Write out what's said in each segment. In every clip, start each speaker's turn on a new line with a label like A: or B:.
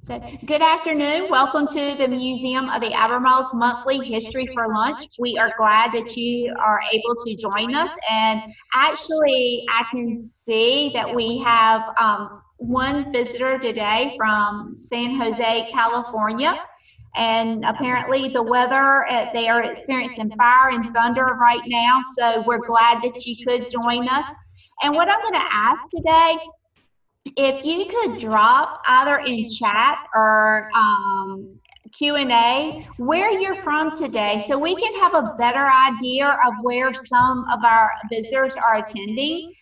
A: So, good afternoon. Welcome to the Museum of the Albemarle's monthly History for Lunch. We are glad that you are able to join us. And actually, I can see that we have one visitor today from San Jose, California. And apparently the weather, they are experiencing fire and thunder right now. So we're glad that you could join us. And what I'm going to ask today, if you could drop either in chat or Q&A where you're from today, so we can have a better idea of where some of our visitors are attending.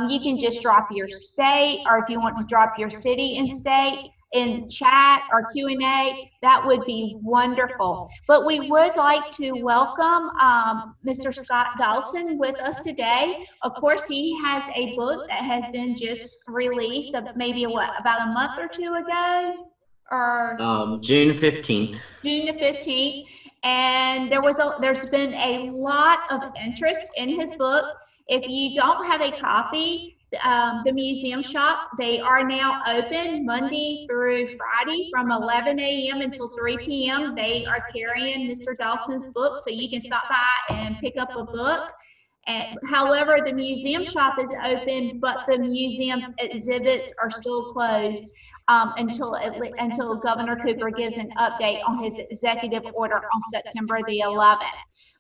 A: You can just drop your state, or if you want to drop your city and state in chat or Q&A, that would be wonderful. But we would like to welcome Mr. Scott Dawson with us today. Of course, he has a book that has been just released maybe about a month or two ago, or
B: June 15th.
A: June the 15th, and there's been a lot of interest in his book. If you don't have a copy, the museum shop, they are now open Monday through Friday from 11 a.m. until 3 p.m. They are carrying Mr. Dawson's book, so you can stop by and pick up a book. And, however, the museum shop is open, but the museum's exhibits are still closed until Governor Cooper gives an update on his executive order on September the 11th.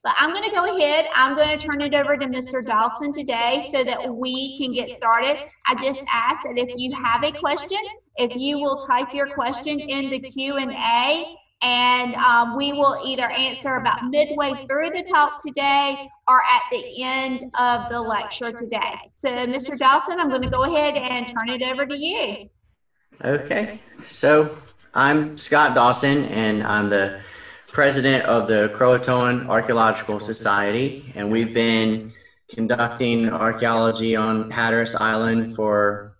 A: But I'm going to go ahead. I'm going to turn it over to Mr. Dawson today so that we can get started. I just ask that if you have a question, if you will type your question in the Q&A, and we will either answer about midway through the talk today or at the end of the lecture today. So, Mr. Dawson, I'm going to go ahead and turn it over to you.
B: Okay, so I'm Scott Dawson, and I'm the president of the Croatoan Archaeological Society, and we've been conducting archaeology on Hatteras Island for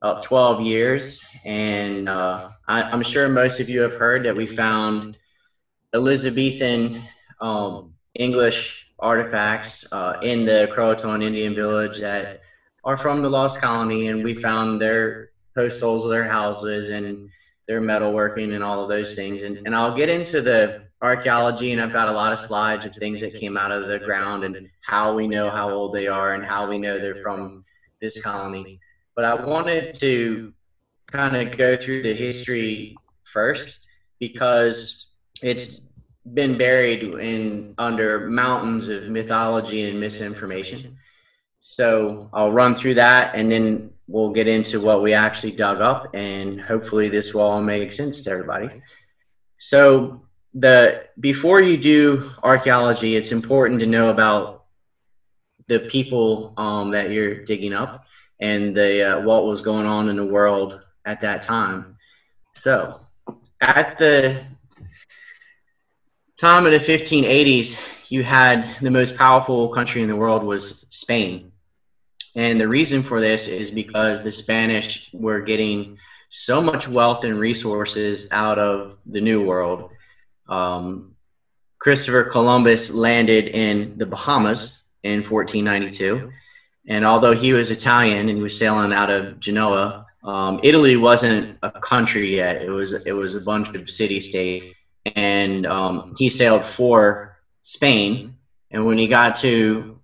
B: about 12 years, and I'm sure most of you have heard that we found Elizabethan English artifacts in the Croatoan Indian village that are from the Lost Colony, and we found their post holes of their houses and their metalworking and all of those things. And I'll get into the archaeology, and I've got a lot of slides of things that came out of the ground and how we know how old they are and how we know they're from this colony. But I wanted to kind of go through the history first because it's been buried under mountains of mythology and misinformation. So I'll run through that, and then we'll get into what we actually dug up, and hopefully this will all make sense to everybody. So before you do archaeology, it's important to know about the people that you're digging up and what was going on in the world at that time. So at the time of the 1580s, you had the most powerful country in the world was Spain. And the reason for this is because the Spanish were getting so much wealth and resources out of the New World. Christopher Columbus landed in the Bahamas in 1492. And although he was Italian and he was sailing out of Genoa, Italy wasn't a country yet. It was a bunch of city-state. And he sailed for Spain. And when he got to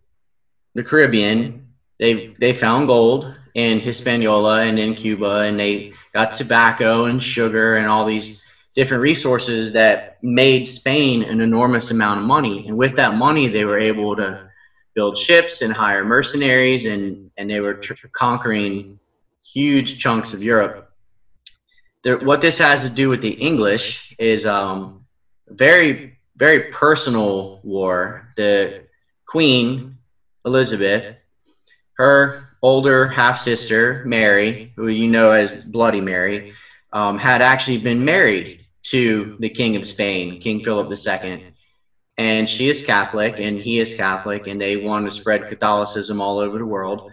B: the Caribbean, they found gold in Hispaniola and in Cuba, and they got tobacco and sugar and all these different resources that made Spain an enormous amount of money. And with that money, they were able to build ships and hire mercenaries, and they were conquering huge chunks of Europe. What this has to do with the English is very, very personal war. The Queen, Elizabeth, her older half-sister, Mary, who you know as Bloody Mary, had actually been married to the King of Spain, King Philip II. And she is Catholic, and he is Catholic, and they wanted to spread Catholicism all over the world.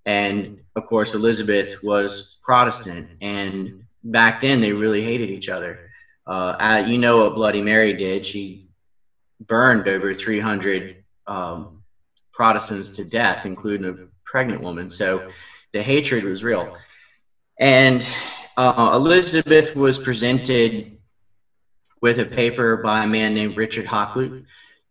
B: And, of course, Elizabeth was Protestant, and back then they really hated each other. You know what Bloody Mary did. She burned over 300 Protestants to death, including a pregnant woman. So the hatred was real. And Elizabeth was presented with a paper by a man named Richard Hakluyt,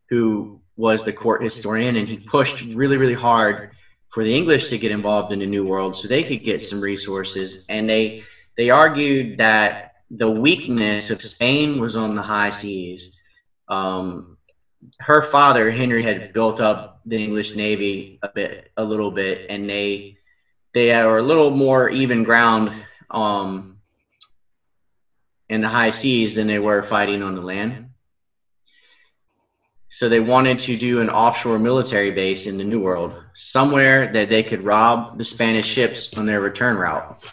B: who was the court historian, and he pushed really, really hard for the English to get involved in the New World so they could get some resources. And they argued that the weakness of Spain was on the high seas. Her father, Henry, had built up the English Navy a little bit, and they are a little more even ground in the high seas than they were fighting on the land. So they wanted to do an offshore military base in the New World, somewhere that they could rob the Spanish ships on their return route.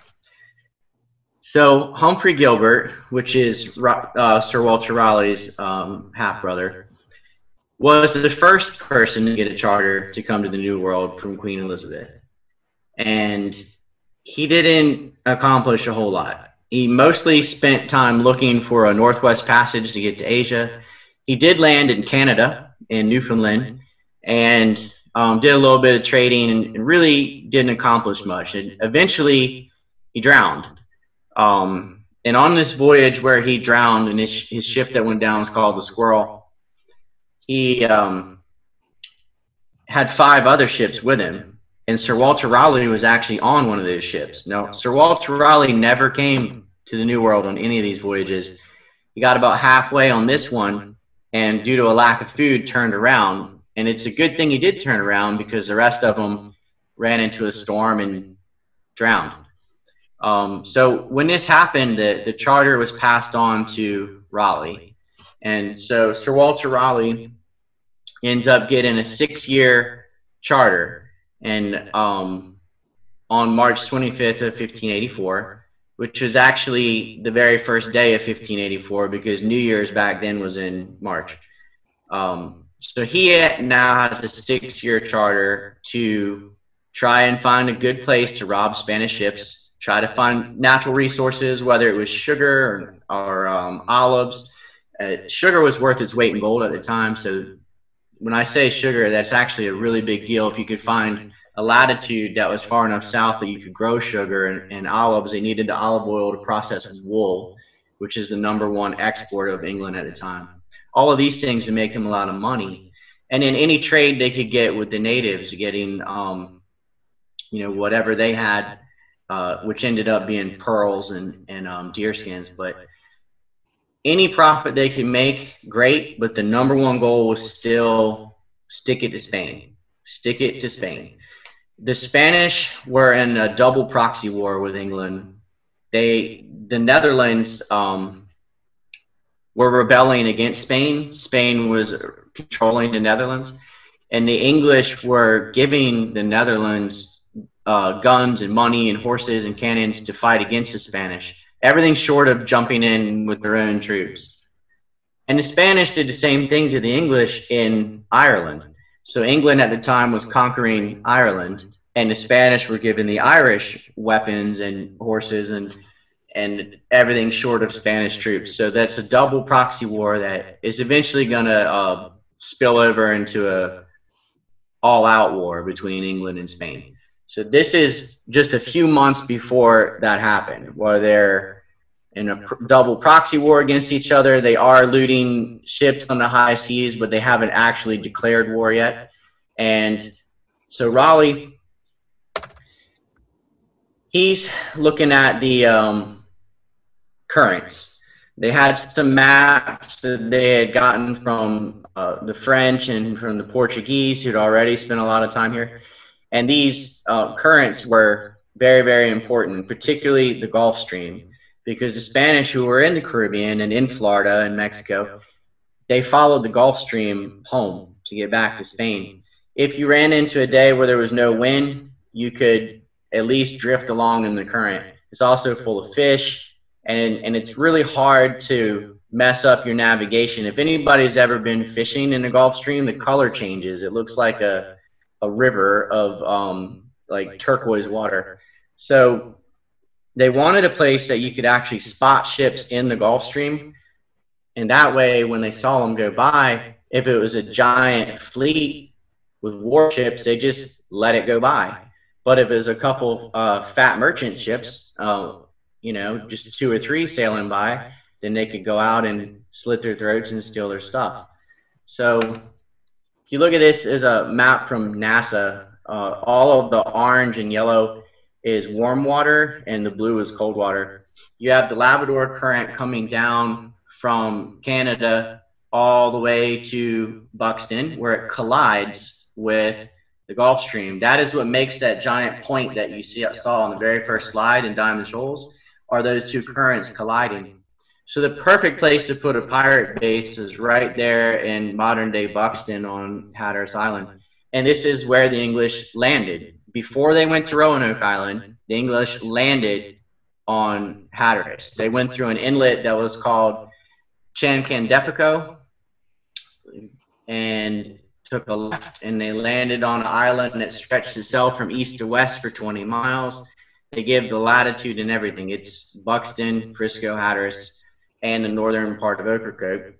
B: So Humphrey Gilbert, which is Sir Walter Raleigh's half-brother, was the first person to get a charter to come to the New World from Queen Elizabeth. And he didn't accomplish a whole lot. He mostly spent time looking for a northwest passage to get to Asia. He did land in Canada, in Newfoundland, and did a little bit of trading and really didn't accomplish much. And eventually, he drowned. And on this voyage where he drowned, and his ship that went down was called the Squirrel, he had 5 other ships with him. And Sir Walter Raleigh was actually on one of those ships. Now, Sir Walter Raleigh never came to the New World on any of these voyages. He got about halfway on this one, and due to a lack of food, turned around. And it's a good thing he did turn around, because the rest of them ran into a storm and drowned. So when this happened, the charter was passed on to Raleigh. And so Sir Walter Raleigh ends up getting a 6-year charter. And on March 25th of 1584, which was actually the very first day of 1584, because New Year's back then was in March. So he now has a 6-year charter to try and find a good place to rob Spanish ships, try to find natural resources, whether it was sugar or olives. Sugar was worth its weight in gold at the time, so when I say sugar, that's actually a really big deal. If you could find a latitude that was far enough south that you could grow sugar and olives, they needed the olive oil to process wool, which is the #1 export of England at the time. All of these things would make them a lot of money. And in any trade they could get with the natives, getting whatever they had, which ended up being pearls and deer skins. But any profit they could make, great, but the #1 goal was still stick it to Spain. Stick it to Spain. The Spanish were in a double proxy war with England. The Netherlands were rebelling against Spain. Spain was controlling the Netherlands. And the English were giving the Netherlands guns and money and horses and cannons to fight against the Spanish. Everything short of jumping in with their own troops. And the Spanish did the same thing to the English in Ireland. So England at the time was conquering Ireland, and the Spanish were giving the Irish weapons and horses and everything short of Spanish troops. So that's a double proxy war that is eventually going to spill over into a all-out war between England and Spain. So this is just a few months before that happened, where they're in a double proxy war against each other. They are looting ships on the high seas, but they haven't actually declared war yet. And so Raleigh, he's looking at the currents. They had some maps that they had gotten from the French and from the Portuguese, who'd already spent a lot of time here. And these currents were very, very important, particularly the Gulf Stream, because the Spanish who were in the Caribbean and in Florida and Mexico, they followed the Gulf Stream home to get back to Spain. If you ran into a day where there was no wind, you could at least drift along in the current. It's also full of fish, and it's really hard to mess up your navigation. If anybody's ever been fishing in the Gulf Stream, the color changes. It looks like a river of like turquoise water. So they wanted a place that you could actually spot ships in the Gulf Stream, and that way when they saw them go by, if it was a giant fleet with warships, they just let it go by. But if it was a couple fat merchant ships, you know, just 2 or 3 sailing by, then they could go out and slit their throats and steal their stuff. So if you look at this as a map from NASA, all of the orange and yellow is warm water and the blue is cold water. You have the Labrador Current coming down from Canada all the way to Buxton, where it collides with the Gulf Stream. That is what makes that giant point that you saw on the very first slide in Diamond Shoals, are those two currents colliding. So the perfect place to put a pirate base is right there in modern-day Buxton on Hatteras Island. And this is where the English landed. Before they went to Roanoke Island, the English landed on Hatteras. They went through an inlet that was called Chancandepico and took a left, and they landed on an island that stretched itself from east to west for 20 miles. They give the latitude and everything. It's Buxton, Frisco, Hatteras, and the northern part of Ocracoke,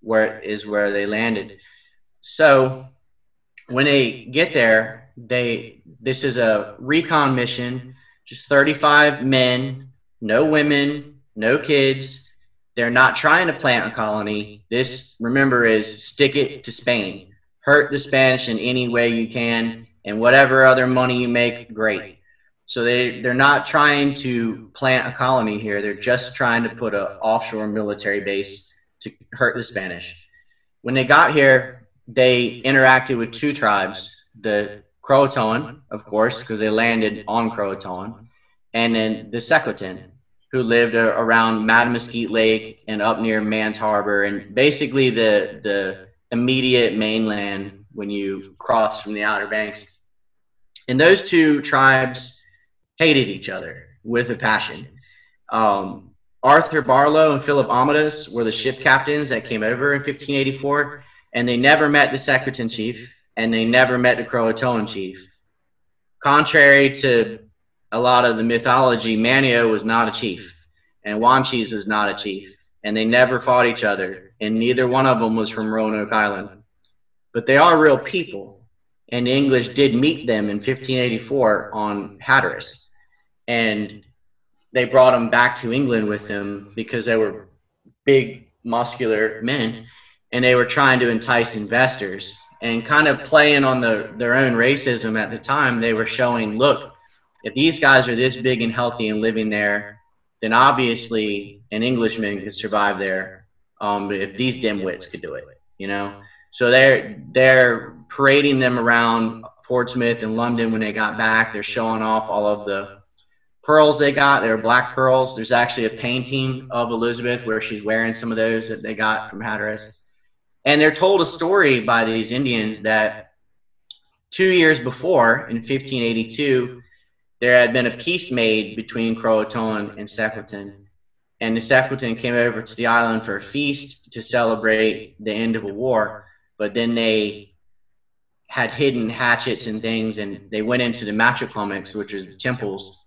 B: where they landed. So when they get there, this is a recon mission, just 35 men, no women, no kids. They're not trying to plant a colony. This, remember, is stick it to Spain. Hurt the Spanish in any way you can, and whatever other money you make, great. So they're not trying to plant a colony here. They're just trying to put an offshore military base to hurt the Spanish. When they got here, they interacted with 2 tribes, the Croton, of course, because they landed on Croton, and then the Second, who lived around Mattamuskeet Lake and up near Mans Harbor, and basically the immediate mainland when you cross from the Outer Banks. And those 2 tribes hated each other with a passion. Arthur Barlow and Philip Amadas were the ship captains that came over in 1584, and they never met the Secretan chief, and they never met the Croatoan chief. Contrary to a lot of the mythology, Manio was not a chief, and Wanchese was not a chief, and they never fought each other, and neither one of them was from Roanoke Island. But they are real people, and the English did meet them in 1584 on Hatteras, and they brought them back to England with them because they were big, muscular men, and they were trying to entice investors. And kind of playing on their own racism at the time, they were showing, look, if these guys are this big and healthy and living there, then obviously an Englishman could survive there. If these dimwits could do it, you know. So they're parading them around Portsmouth and London when they got back. They're showing off all of the pearls they got. They were black pearls. There's actually a painting of Elizabeth where she's wearing some of those that they got from Hatteras. And they're told a story by these Indians that 2 years before, in 1582, there had been a peace made between Croatoan and Secretan. And the Secretan came over to the island for a feast to celebrate the end of a war. But then they had hidden hatchets and things, and they went into the Matriclomics, which is the temples,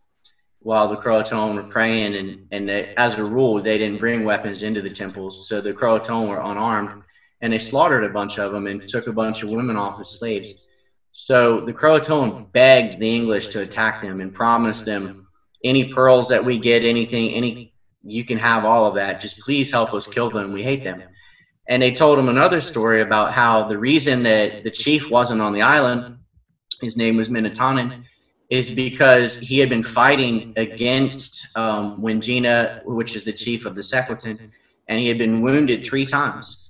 B: while the Croatoan were praying. And as a rule, they didn't bring weapons into the temples. So the Croatoan were unarmed. And they slaughtered a bunch of them and took a bunch of women off as slaves. So the Croatoan begged the English to attack them and promised them, any pearls that we get, anything, you can have all of that. Just please help us kill them. We hate them. And they told him another story about how the reason that the chief wasn't on the island, his name was Minatanen, is because he had been fighting against Wingina, which is the chief of the Secretan, and he had been wounded 3 times.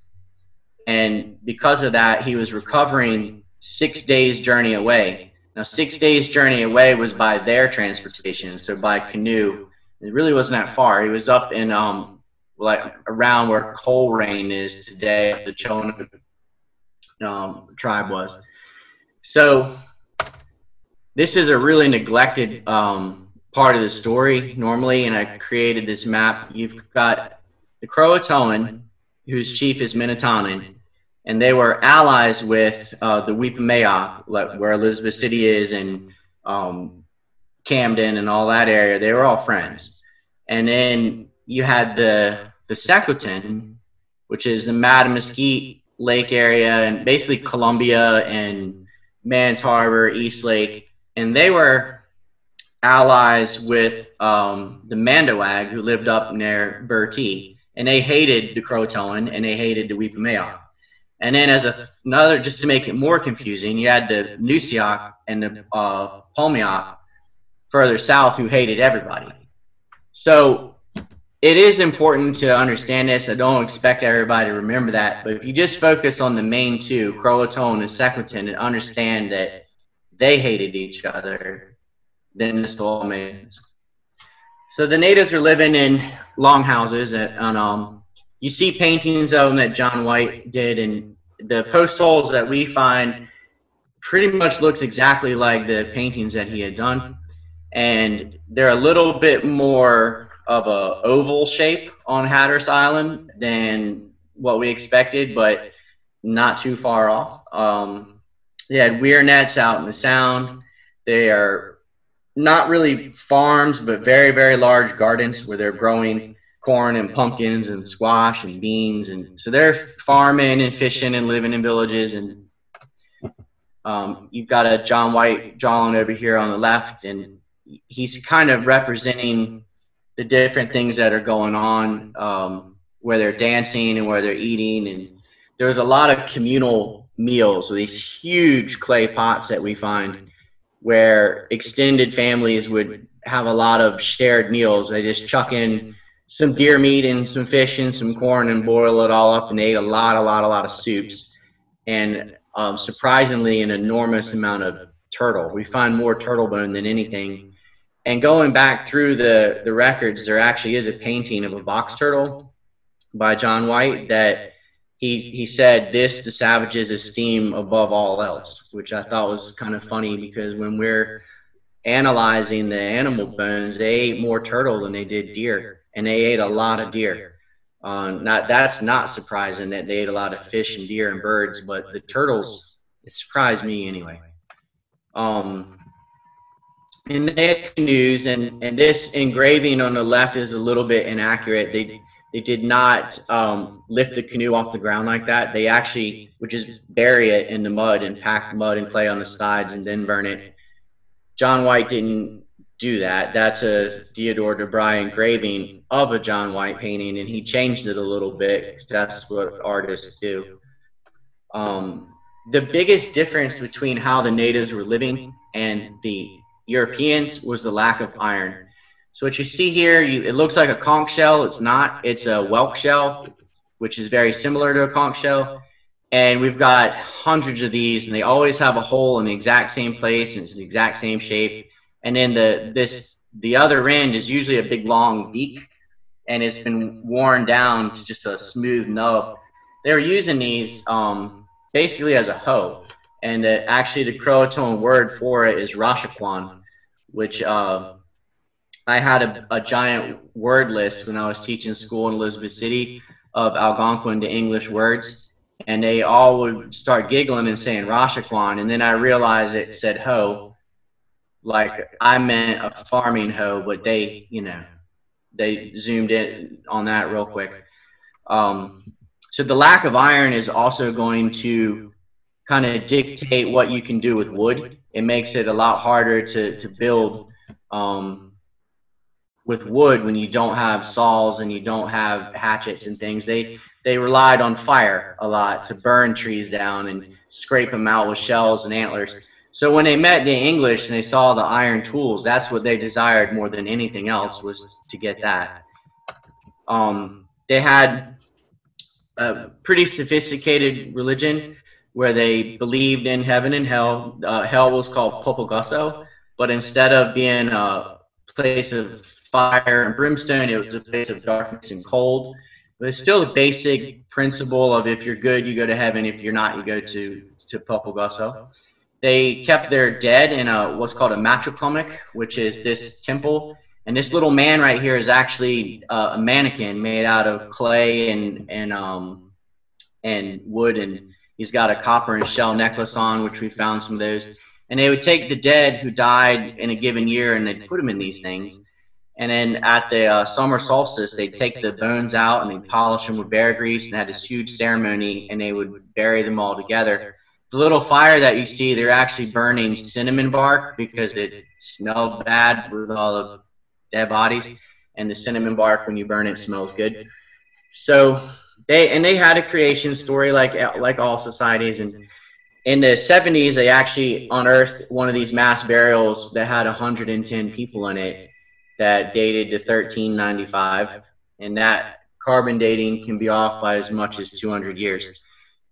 B: And because of that, he was recovering 6 days' journey away. Now, 6 days' journey away was by their transportation, so by canoe. It really wasn't that far. He was up in like around where Coleraine is today, the Roanoke tribe was. So this is a really neglected part of the story normally, and I created this map. You've got the Croatoan, whose chief is Minatanen, and they were allies with the Weepameoc, like where Elizabeth City is, and Camden and all that area. They were all friends. And then you had the Secretan, which is the Mattamuskeet Lake area, and basically Columbia and Mans Harbor, East Lake, and they were allies with the Mandawag, who lived up near Bertie, and they hated the Croton and they hated the Weepameoc. And then as another, just to make it more confusing, you had the Nuseoc and the Palmeoc further south, who hated everybody. So it is important to understand this. I don't expect everybody to remember that, but if you just focus on the main two, Croton and Sequoian, and understand that they hated each other, then this will all make sense. So the natives are living in longhouses, and you see paintings of them that John White did, and the post holes that we find pretty much looks exactly like the paintings that he had done, and they're a little bit more of a oval shape on Hatteras Island than what we expected, but not too far off. They had weir nets out in the Sound. They are not really farms, but very, very large gardens where they're growing corn and pumpkins and squash and beans. And so they're farming and fishing and living in villages. And you've got a John White drawing over here on the left, and he's kind of representing the different things that are going on, where they're dancing and where they're eating. And there's a lot of communal meals, so these huge clay pots that we find where extended families would have a lot of shared meals. They just chuck in some deer meat and some fish and some corn and boil it all up, and they ate a lot of soups, and surprisingly an enormous amount of turtle. We find more turtle bone than anything. And going back through the records, there actually is a painting of a box turtle by John White that he said this the savages esteem above all else, which I thought was kind of funny, because when we're analyzing the animal bones, they ate more turtle than they did deer, and they ate a lot of deer. That's not surprising that they ate a lot of fish and deer and birds, but the turtles, it surprised me anyway. And they had canoes, and this engraving on the left is a little bit inaccurate. They did not lift the canoe off the ground like that. They actually would just bury it in the mud and pack mud and clay on the sides and then burn it. John White didn't do that. That's a Theodore de Bry engraving of a John White painting, and he changed it a little bit because that's what artists do. The biggest difference between how the natives were living and the Europeans was the lack of iron. So what you see here, it looks like a conch shell. It's not. It's a whelk shell, which is very similar to a conch shell. And we've got hundreds of these, and they always have a hole in the exact same place, and it's the exact same shape. And then the other end is usually a big long beak, and it's been worn down to just a smooth nub. They were using these basically as a hoe. And actually the Croatoan word for it is Rashaquan, which I had a giant word list when I was teaching school in Elizabeth City of Algonquin to English words, and they all would start giggling and saying Rashaquan, and then I realized it said hoe, like I meant a farming hoe, but they, they zoomed in on that real quick. So the lack of iron is also going to kind of dictate what you can do with wood. It makes it a lot harder to build with wood when you don't have saws and you don't have hatchets and things. They relied on fire a lot to burn trees down and scrape them out with shells and antlers. So when they met the English and they saw the iron tools, that's what they desired more than anything else, was to get that. They had a pretty sophisticated religion where they believed in heaven and hell. Hell was called Popogusso, but instead of being a place of fire and brimstone, it was a place of darkness and cold. But it's still the basic principle of if you're good, you go to heaven. If you're not, you go to Popogusso. They kept their dead in what's called a matriclomic, which is this temple. And this little man right here is actually a mannequin made out of clay and wood, and he's got a copper and shell necklace on, which we found some of those. And they would take the dead who died in a given year, and they'd put them in these things. And then at the summer solstice, they'd take the bones out and they'd polish them with bear grease, and had this huge ceremony, and they would bury them all together. the little fire that you see, they're actually burning cinnamon bark because it smelled bad with all the dead bodies, and the cinnamon bark, when you burn it, smells good. So they had a creation story like all societies, and in the 70s they actually unearthed one of these mass burials that had 110 people in it that dated to 1395, and that carbon dating can be off by as much as 200 years.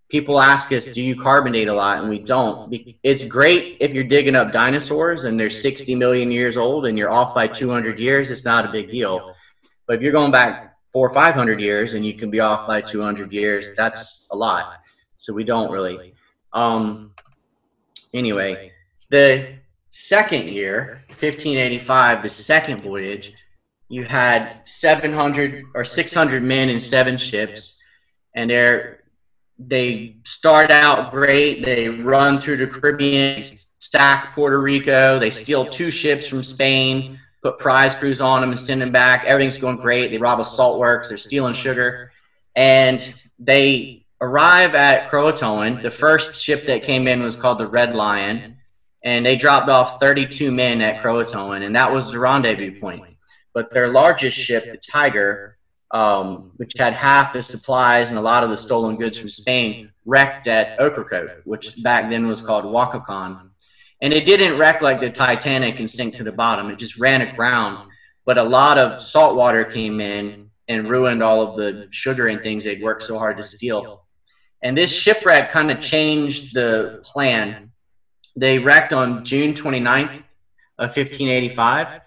B: People ask us, do you carbon date a lot? And we don't. It's great if you're digging up dinosaurs and they're 60 million years old and you're off by 200 years, it's not a big deal. But if you're going back 400 or 500 years and you can be off by 200 years, that's a lot. So we don't really. Anyway, the second year, 1585, the second voyage, you had 700 or 600 men in 7 ships, and they start out great. They run through the Caribbean, stack Puerto Rico, they steal 2 ships from Spain, put prize crews on them and send them back. Everything's going great. They rob a salt works, they're stealing sugar, and they arrive at Croton. The first ship that came in was called the Red Lion, and they dropped off 32 men at Croton, and that was the rendezvous point. But their largest ship, the Tiger, which had half the supplies and a lot of the stolen goods from Spain, wrecked at Ocracoke, which back then was called Wakakon. And it didn't wreck like the Titanic and sink to the bottom. It just ran aground. But a lot of salt water came in and ruined all of the sugar and things they'd worked so hard to steal. And this shipwreck kind of changed the plan. They wrecked on June 29th of 1585.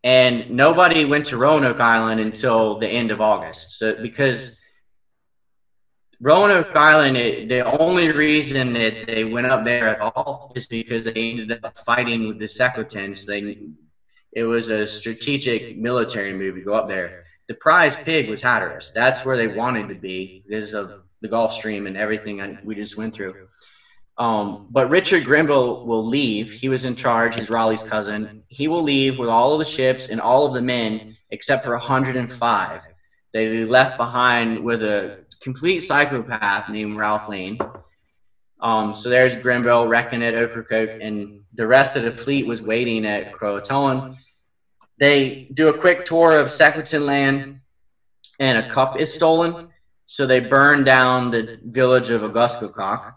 B: And nobody went to Roanoke Island until the end of August. So because Roanoke Island, the only reason that they went up there at all is because they ended up fighting with the Secretans. It was a strategic military move to go up there. The prize pig was Hatteras. That's where they wanted to be because of the Gulf Stream and everything we just went through. But Richard Grenville will leave. He was in charge. He's Raleigh's cousin. He will leave with all of the ships and all of the men except for 105. They left behind with a complete psychopath named Ralph Lane. So there's Grenville wrecking at Ocracoke, and the rest of the fleet was waiting at Croton. They do a quick tour of Secretary Land, and a cup is stolen. So they burn down the village of Augustacock.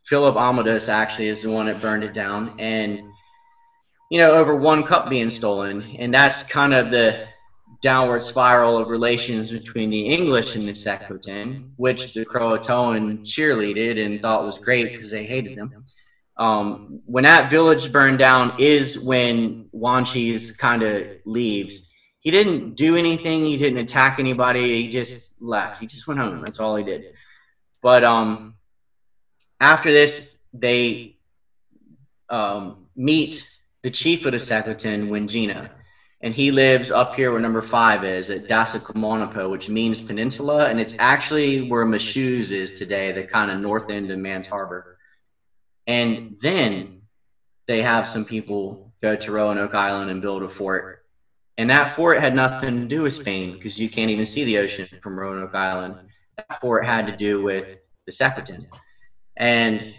B: Philip Amadas actually is the one that burned it down, and over 1 cup being stolen, and that's kind of the downward spiral of relations between the English and the Secretans, which the Croatoan cheerleaded and thought was great because they hated them. When that village burned down is when Wanchese kind of leaves. He didn't do anything. He didn't attack anybody. He just left. He just went home. That's all he did. But after this, they meet the chief of the Secretans, Wingina, and he lives up here where number 5 is, at Dasacomonapo, which means peninsula, and it's actually where Machus is today, the kind of north end of Mans Harbor. And then they have some people go to Roanoke Island and build a fort. And that fort had nothing to do with Spain, because you can't even see the ocean from Roanoke Island. That fort had to do with the Secretans. And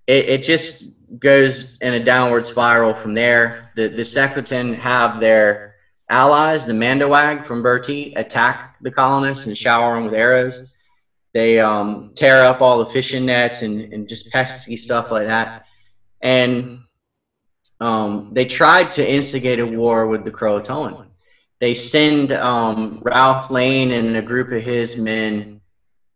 B: it just goes in a downward spiral from there. The Secretans have their allies, the Mandawag from Bertie, attack the colonists and shower them with arrows. They tear up all the fishing nets and just pesky stuff like that. And they tried to instigate a war with the Croatoan. They send Ralph Lane and a group of his men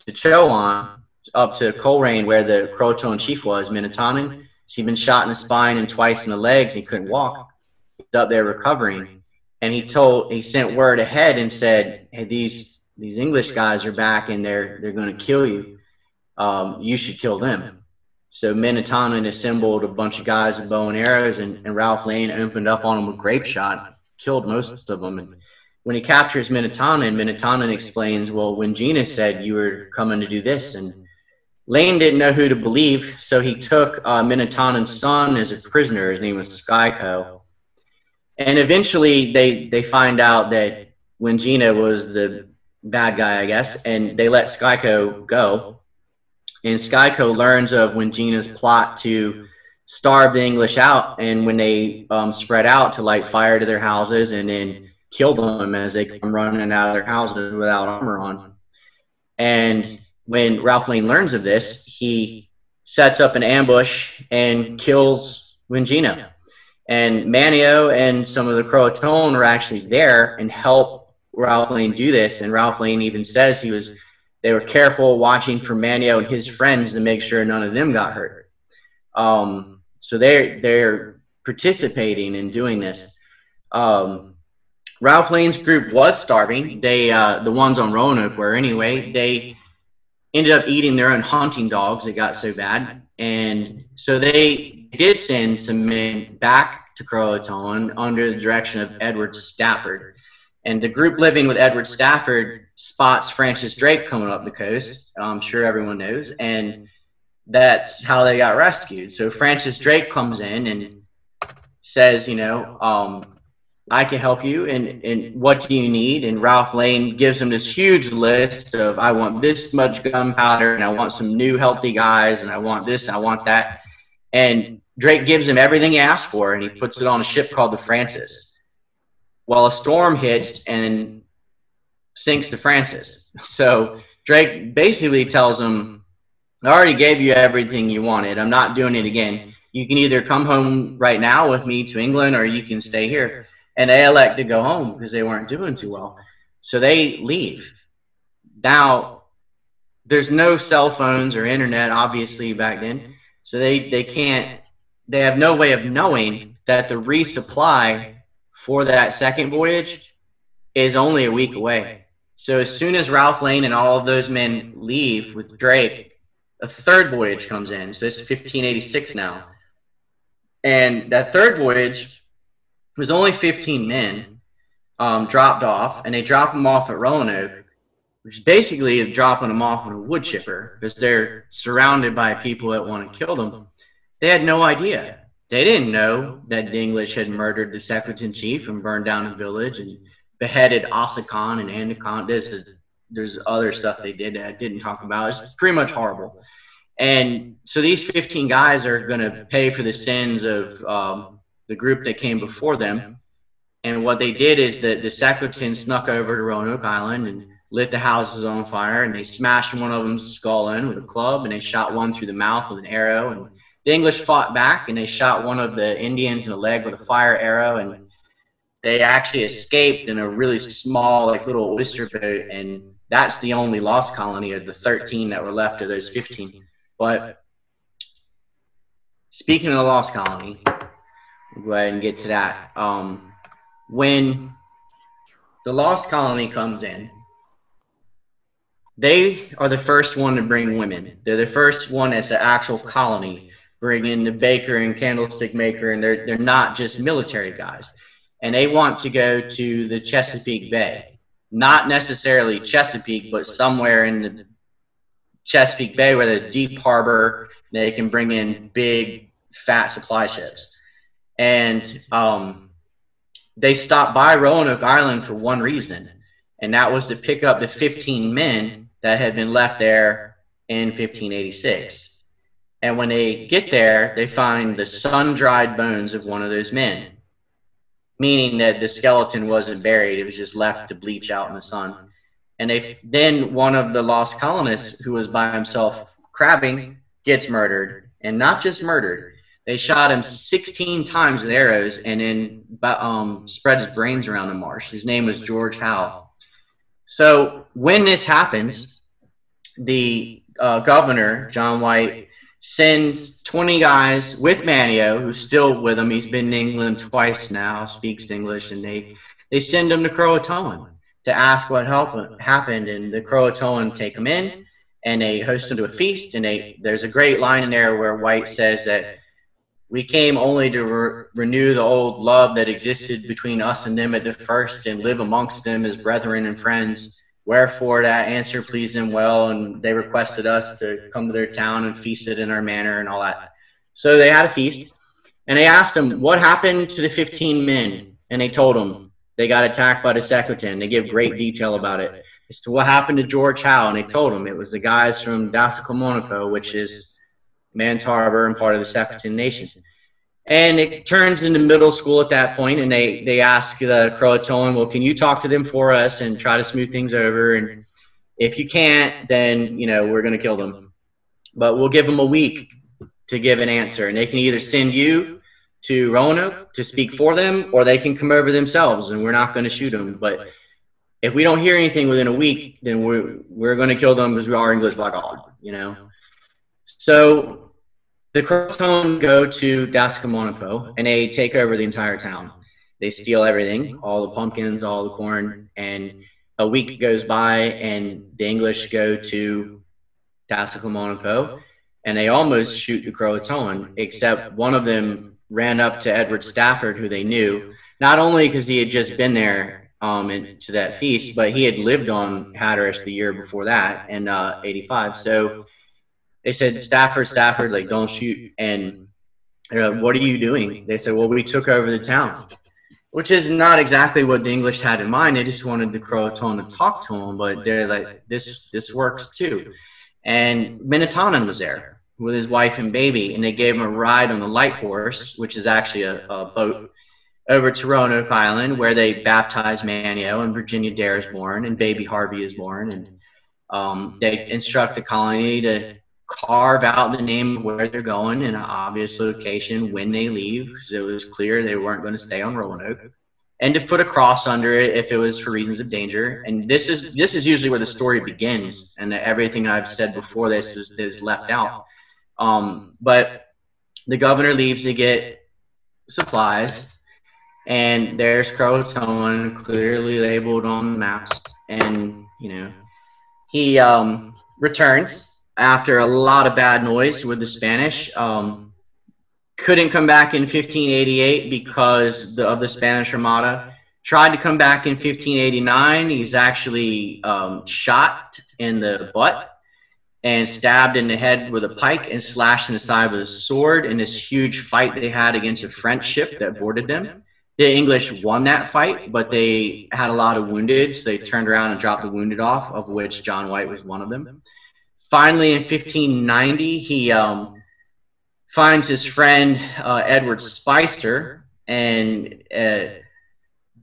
B: to Chowan, up to Coleraine, where the Croatoan chief was, Minatonin. He'd been shot in the spine and twice in the legs, and he couldn't walk. He was up there recovering, and he sent word ahead and said, "Hey, these English guys are back, and they're going to kill you. You should kill them." So Minatonin assembled a bunch of guys with bow and arrows, and Ralph Lane opened up on them with grape shot, killed most of them. And when he captures Minatonin explains, "Well, when Gina said you were coming to do this," and Lane didn't know who to believe, so he took Minatonin's son as a prisoner. His name was Skyco. And eventually they find out that Wingina was the bad guy, I guess, and they let Skyco go. And Skyco learns of Wingina's plot to starve the English out, and when they spread out, to light fire to their houses and then kill them as they come running out of their houses without armor on. And when Ralph Lane learns of this, he sets up an ambush and kills Wingina. And Manio and some of the Croatoan are actually there and help Ralph Lane do this. And Ralph Lane even says they were careful watching for Manio and his friends to make sure none of them got hurt. So they're participating in doing this. Ralph Lane's group was starving. The ones on Roanoke were anyway. They ended up eating their own hunting dogs. It got so bad. And so they did send some men back to Croton under the direction of Edward Stafford. And the group living with Edward Stafford spots Francis Drake coming up the coast. I'm sure everyone knows. And that's how they got rescued. So Francis Drake comes in and says, you know, I can help you, and what do you need? And Ralph Lane gives him this huge list of, I want this much gunpowder, and I want some new healthy guys, and I want this, I want that. And Drake gives him everything he asked for, and he puts it on a ship called the Francis. Well, a storm hits and sinks the Francis. So Drake basically tells him, I already gave you everything you wanted. I'm not doing it again. You can either come home right now with me to England, or you can stay here. And they elect to go home because they weren't doing too well. So they leave. Now, there's no cell phones or internet, obviously, back then. So they have no way of knowing that the resupply for that second voyage is only a week away. So as soon as Ralph Lane and all of those men leave with Drake, a third voyage comes in. So it's 1586 now. And that third voyage was only 15 men dropped off, and they drop them off at Roanoke, which is basically dropping them off on a wood chipper because they're surrounded by people that want to kill them. They had no idea. They didn't know that the English had murdered the Secretary chief and burned down the village and beheaded Ossicon and Andicon. There's other stuff they did that I didn't talk about. It's pretty much horrible. And so these 15 guys are going to pay for the sins of the group that came before them. And what they did is that the Secretans snuck over to Roanoke Island and lit the houses on fire, and they smashed one of them's skull in with a club, and they shot one through the mouth with an arrow. And the English fought back, and they shot one of the Indians in the leg with a fire arrow, and they actually escaped in a really small, like, little oyster boat, and that's the only lost colony of the 13 that were left of those 15. But speaking of the lost colony, we'll go ahead and get to that. When the lost colony comes in, they are the first one to bring women. They're the first one as an actual colony, bring in the baker and candlestick maker, and they're not just military guys. And they want to go to the Chesapeake Bay. Not necessarily Chesapeake, but somewhere in the Chesapeake Bay where there's a deep harbor, they can bring in big, fat supply ships. And they stopped by Roanoke Island for one reason, and that was to pick up the 15 men that had been left there in 1586. And when they get there, they find the sun-dried bones of one of those men, meaning that the skeleton wasn't buried. It was just left to bleach out in the sun. And then one of the lost colonists, who was by himself crabbing, gets murdered. And not just murdered. They shot him 16 times with arrows and then spread his brains around the marsh. His name was George Howe. So when this happens, the governor, John White, sends 20 guys with Manio, who's still with him. He's been in England twice now, speaks English, and they send him to Croatoan to ask what happened. And the Croatoan take him in, and they host him to a feast. And there's a great line in there where White says that we came only to renew the old love that existed between us and them at the first, and live amongst them as brethren and friends. Wherefore that answer pleased them well, and they requested us to come to their town and feasted in our manner and all that. So they had a feast, and they asked them, what happened to the 15 men? And they told them they got attacked by the Secretary. They give great detail about it. They said, what happened to George Howe? And they told him it was the guys from Dasacomonaco, which is Man's Harbor and part of the Second Nation. And it turns into middle school at that point, and they ask the Croatoan, well, can you talk to them for us and try to smooth things over? And if you can't, then, you know, we're going to kill them. But we'll give them a week to give an answer, and they can either send you to Roanoke to speak for them, or they can come over themselves, and we're not going to shoot them. But if we don't hear anything within a week, then we're going to kill them because we are English by God, you know. So the Croton go to Dasacomonaco, and they take over the entire town. They steal everything, all the pumpkins, all the corn, and a week goes by, and the English go to Dasacomonaco, and they almost shoot the Croatoan, except one of them ran up to Edward Stafford, who they knew, not only because he had just been there to that feast, but he had lived on Hatteras the year before that in 85. So they said, Stafford, like, don't shoot. And they're like, what are you doing? They said, well, we took over the town, which is not exactly what the English had in mind. They just wanted the Croatoan to talk to them, but they're like, this works too. And Minatonan was there with his wife and baby, and they gave him a ride on the light horse, which is actually a boat, over to Roanoke Island, where they baptized Manio, and Virginia Dare is born, and baby Harvey is born. And they instruct the colony to carve out the name of where they're going in an obvious location when they leave, because it was clear they weren't going to stay on Roanoke, and to put a cross under it if it was for reasons of danger. And this is usually where the story begins, and everything I've said before this is left out. But the governor leaves to get supplies, and there's Croton clearly labeled on the maps, and you know, he returns after a lot of bad noise with the Spanish. Couldn't come back in 1588 because of the Spanish Armada. Tried to come back in 1589. He's actually shot in the butt and stabbed in the head with a pike and slashed in the side with a sword in this huge fight they had against a French ship that boarded them. The English won that fight, but they had a lot of wounded, so they turned around and dropped the wounded off, of which John White was one of them. Finally, in 1590, he finds his friend Edward Spicer, and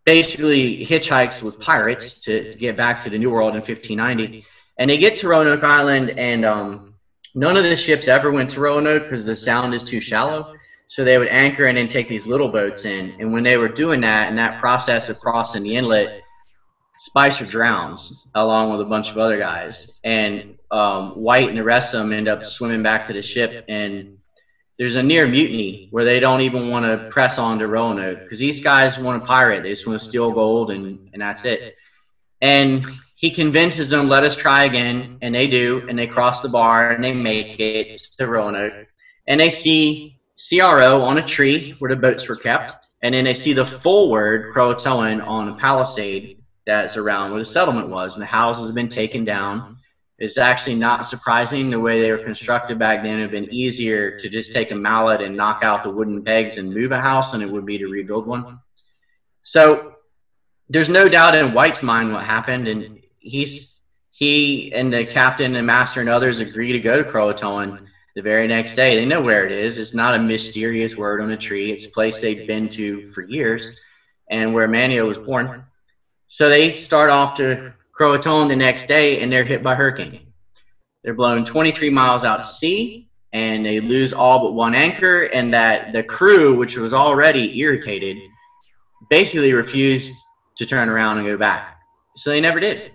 B: basically hitchhikes with pirates to get back to the New World in 1590. And they get to Roanoke Island, and none of the ships ever went to Roanoke because the sound is too shallow. So they would anchor and then take these little boats in. And when they were doing that, in that process of crossing the inlet, Spicer drowns along with a bunch of other guys. And White and the rest of them end up swimming back to the ship, and there's a near mutiny where they don't even want to press on to Roanoke because these guys want to pirate. They just want to steal gold, and that's it. And he convinces them, let us try again, and they do, and they cross the bar, and they make it to Roanoke. And they see CRO on a tree where the boats were kept, and then they see the full word Croatoan on a palisade that's around where the settlement was, and the houses have been taken down. It's actually not surprising. The way they were constructed back then, it would have been easier to just take a mallet and knock out the wooden pegs and move a house than it would be to rebuild one. So there's no doubt in White's mind what happened, and he and the captain and master and others agree to go to Croatoan the very next day. They know where it is. It's not a mysterious word on a tree. It's a place they've been to for years, and where Manio was born. So they start off to Croton the next day, and they're hit by hurricane. They're blown 23 miles out to sea, and they lose all but one anchor, and that the crew, which was already irritated, basically refused to turn around and go back. So they never did.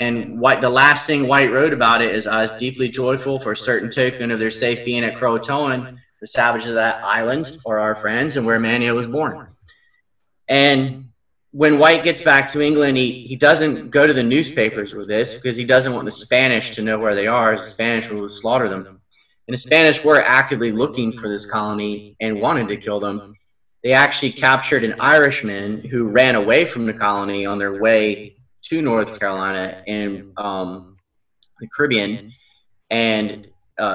B: And the last thing White wrote about it is, I was deeply joyful for a certain token of their safe being at Croton. The savages of that island are our friends, and where Manio was born. And when White gets back to England, he doesn't go to the newspapers with this because he doesn't want the Spanish to know where they are, as the Spanish will slaughter them. And the Spanish were actively looking for this colony and wanted to kill them. They actually captured an Irishman who ran away from the colony on their way to North Carolina in the Caribbean, and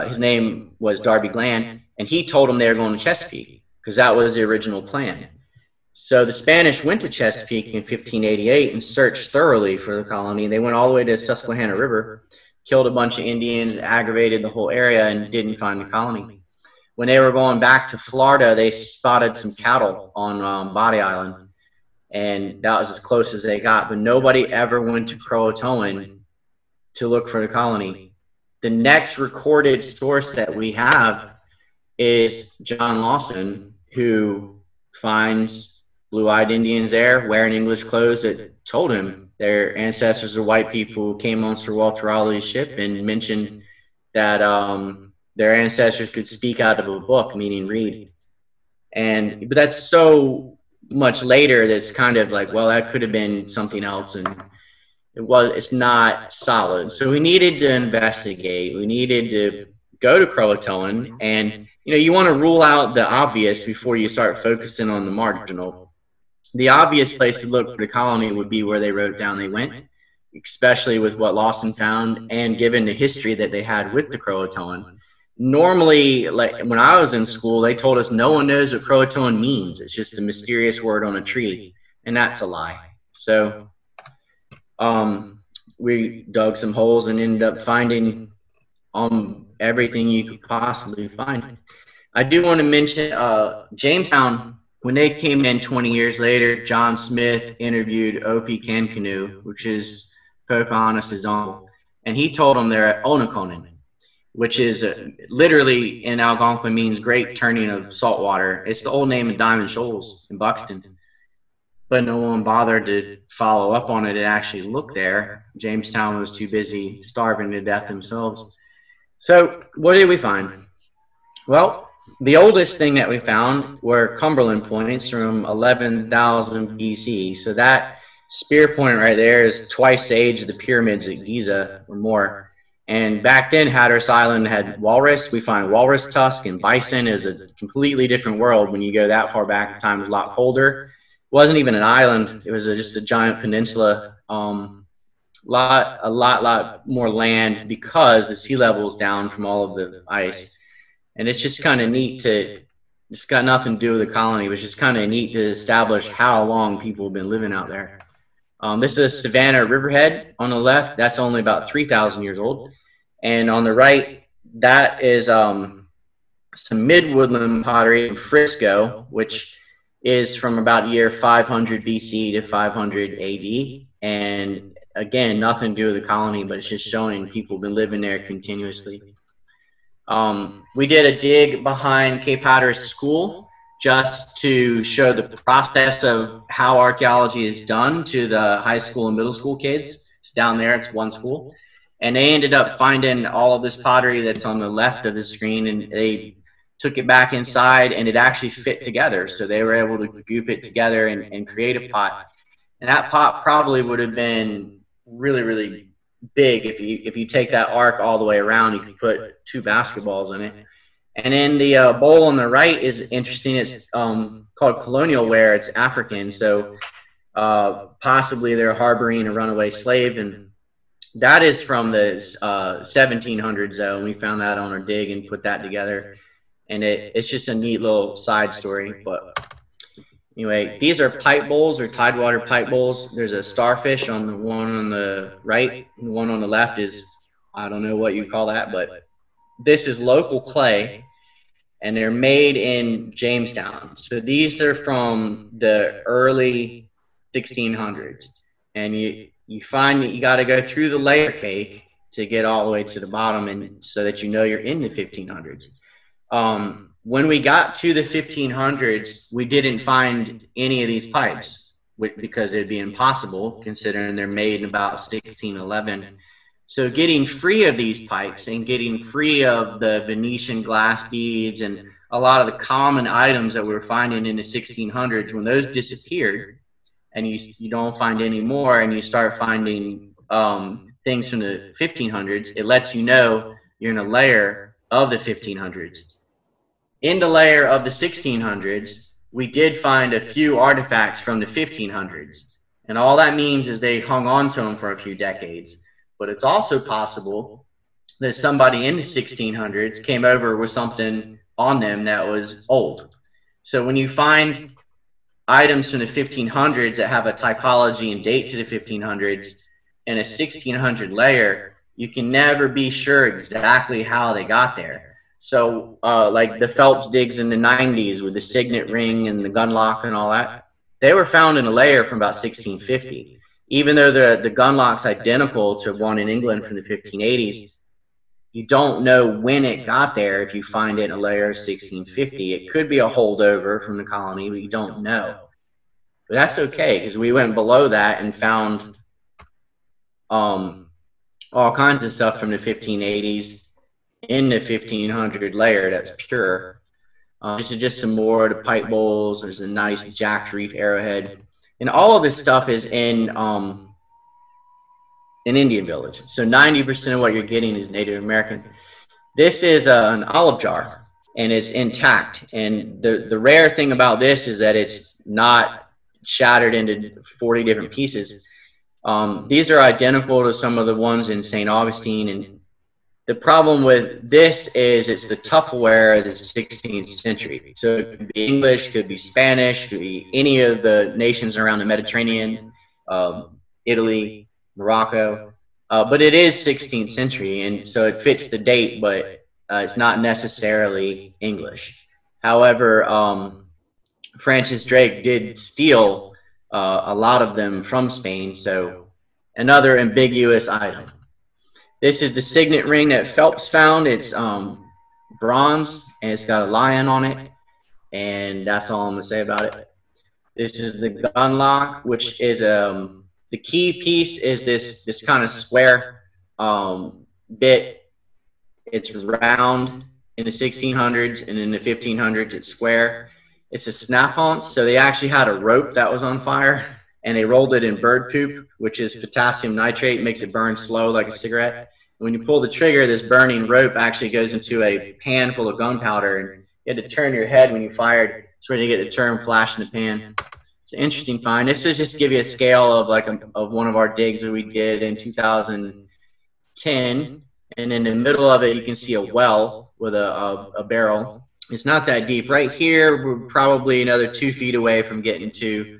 B: his name was Darby Glenn, and he told them they were going to Chesapeake because that was the original plan. So the Spanish went to Chesapeake in 1588 and searched thoroughly for the colony. They went all the way to Susquehanna River, killed a bunch of Indians, aggravated the whole area, and didn't find the colony. When they were going back to Florida, they spotted some cattle on Body Island, and that was as close as they got. But nobody ever went to Croatoan to look for the colony. The next recorded source that we have is John Lawson, who finds blue-eyed Indians there wearing English clothes that told him their ancestors are white people who came on Sir Walter Raleigh's ship, and mentioned that their ancestors could speak out of a book, meaning read. But that's so much later that's kind of like, well, that could have been something else, and it's not solid. So we needed to investigate. We needed to go to Croatoan, and you want to rule out the obvious before you start focusing on the marginal. The obvious place to look for the colony would be where they wrote down they went, especially with what Lawson found, and given the history that they had with the Croatoan. Normally, like when I was in school, they told us no one knows what Croatoan means. It's just a mysterious word on a tree, and that's a lie. So we dug some holes and ended up finding everything you could possibly find. I do want to mention Jamestown. When they came in 20 years later, John Smith interviewed O.P. Kankanu, which is Pocahontas' uncle, and he told them they're at Onaconin, which is literally in Algonquin means great turning of salt water. It's the old name of Diamond Shoals in Buxton. But no one bothered to follow up on it and actually look there. Jamestown was too busy starving to death themselves. So what did we find? Well, the oldest thing that we found were Cumberland points from 11,000 BC. So that spear point right there is twice the age of the pyramids at Giza or more. And back then, Hatteras Island had walrus. We find walrus tusk, and bison is a completely different world when you go that far back. Time was a lot colder. It wasn't even an island. It was just a giant peninsula. A lot more land because the sea level is down from all of the ice. And it's just kind of neat it's got nothing to do with the colony. It was just kind of neat to establish how long people have been living out there. This is Savannah Riverhead on the left. That's only about 3,000 years old. And on the right, that is some mid-woodland pottery in Frisco, which is from about year 500 BC to 500 AD. And again, nothing to do with the colony, but it's just showing people have been living there continuously. We did a dig behind Cape Hatteras School just to show the process of how archaeology is done to the high school and middle school kids. It's down there, it's one school. And they ended up finding all of this pottery that's on the left of the screen, and they took it back inside, and it actually fit together. So they were able to goop it together and create a pot. And that pot probably would have been really, really big. If you take that arc all the way around, you could put 2 basketballs in it. And then the bowl on the right is interesting. It's called colonial ware. It's African, so possibly they're harboring a runaway slave, and that is from the 1700s, though. And we found that on our dig and put that together, and it's just a neat little side story. But anyway, these are pipe bowls or Tidewater pipe bowls. There's a starfish on the one on the right, and the one on the left is, I don't know what you call that, but this is local clay, and they're made in Jamestown. So these are from the early 1600s, and you find that you got to go through the layer cake to get all the way to the bottom, and so that you know you're in the 1500s. When we got to the 1500s, we didn't find any of these pipes because it'd be impossible considering they're made in about 1611. So getting free of these pipes and getting free of the Venetian glass beads and a lot of the common items that we were finding in the 1600s, when those disappeared and you don't find any more, and you start finding things from the 1500s, it lets you know you're in a layer of the 1500s. In the layer of the 1600s, we did find a few artifacts from the 1500s. And all that means is they hung on to them for a few decades. But it's also possible that somebody in the 1600s came over with something on them that was old. So when you find items from the 1500s that have a typology and date to the 1500s and a 1600 layer, you can never be sure exactly how they got there. So like the Phelps digs in the 90s with the Signet Ring and the gun lock and all that, they were found in a layer from about 1650. Even though the gun lock's identical to one in England from the 1580s, you don't know when it got there if you find it in a layer of 1650. It could be a holdover from the colony, but you don't know. But that's okay, because we went below that and found all kinds of stuff from the 1580s in the 1500 layer that's pure. This is just some more of the pipe bowls. There's a nice jacked reef arrowhead. And all of this stuff is in Indian Village. So 90% of what you're getting is Native American. This is an olive jar, and it's intact. And the rare thing about this is that it's not shattered into 40 different pieces. These are identical to some of the ones in St. Augustine. And the problem with this is it's the Tupperware of the 16th century. So it could be English, could be Spanish, could be any of the nations around the Mediterranean, Italy, Morocco, but it is 16th century, and so it fits the date, but it's not necessarily English. However, Francis Drake did steal a lot of them from Spain, so another ambiguous item. This is the signet ring that Phelps found. It's bronze, and it's got a lion on it, and that's all I'm going to say about it. This is the gun lock, which is the key piece is this kind of square bit. It's round in the 1600s, and in the 1500s it's square. It's a snap-on, so they actually had a rope that was on fire, and they rolled it in bird poop, which is potassium nitrate, makes it burn slow like a cigarette. When you pull the trigger, this burning rope actually goes into a pan full of gunpowder, and you had to turn your head when you fired. That's where you get the term flash in the pan. It's an interesting find. This is just to give you a scale of of one of our digs that we did in 2010, and in the middle of it you can see a well with a barrel. It's not that deep. Right here we're probably another 2 feet away from getting to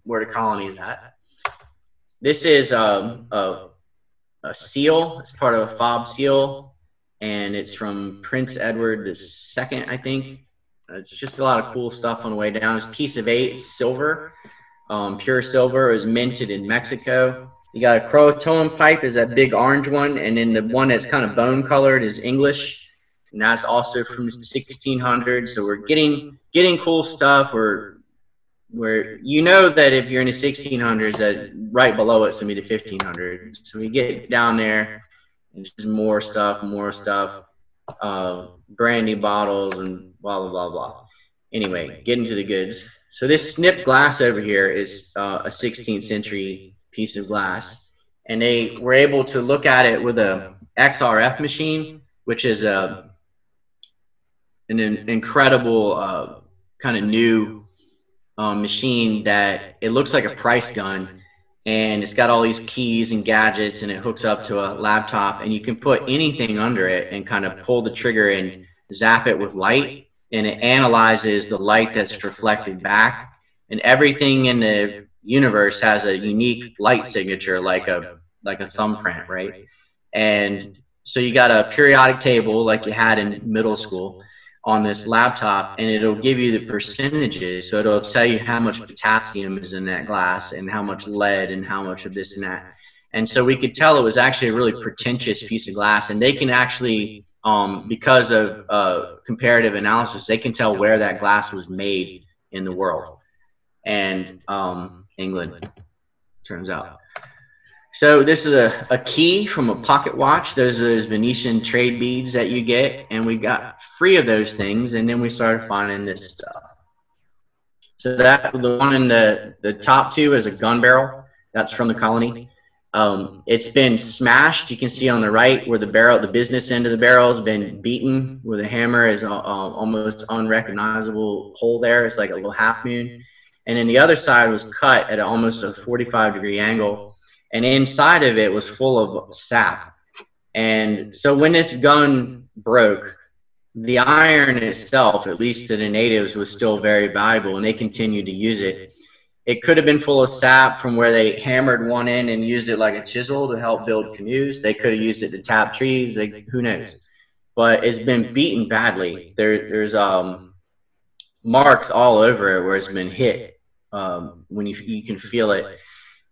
B: where the colony is at. This is a seal. It's part of a fob seal, and it's from Prince Edward II, I think. It's just a lot of cool stuff on the way down. It's a piece of 8 silver, pure silver. It was minted in Mexico. You got a Croatoan pipe, is that big orange one, and then the one that's kind of bone colored is English, and that's also from the 1600s. So we're getting cool stuff. Where you know that if you're in the 1600s, that right below it's gonna be the 1500s. So we get down there, and just more stuff, brandy bottles and blah blah blah blah. Anyway, getting to the goods. So this snipped glass over here is a 16th century piece of glass, and they were able to look at it with a XRF machine, which is an incredible kind of new machine that it looks like a price gun, and it's got all these keys and gadgets, and it hooks up to a laptop, and you can put anything under it and kind of pull the trigger and zap it with light, and it analyzes the light that's reflected back, and everything in the universe has a unique light signature, like a thumbprint, right? And so you got a periodic table like you had in middle school on this laptop, and it'll give you the percentages. So it'll tell you how much potassium is in that glass and how much lead and how much of this and that. And so we could tell it was actually a really pretentious piece of glass, and they can actually, because of comparative analysis, they can tell where that glass was made in the world. And England, turns out. So this is a key from a pocket watch. Those are those Venetian trade beads that you get, and we got 3 of those things, and then we started finding this stuff. So that the one in the top 2 is a gun barrel. That's from the colony. It's been smashed. You can see on the right where the business end of the barrel has been beaten with a hammer. Is almost unrecognizable hole there. It's like a little half moon. And then the other side was cut at almost a 45-degree angle, and inside of it was full of sap. And so when this gun broke, the iron itself, at least to the natives, was still very valuable, and they continued to use it. It could have been full of sap from where they hammered one in and used it like a chisel to help build canoes. They could have used it to tap trees. Who knows? But it's been beaten badly. There's marks all over it where it's been hit. When you can feel it.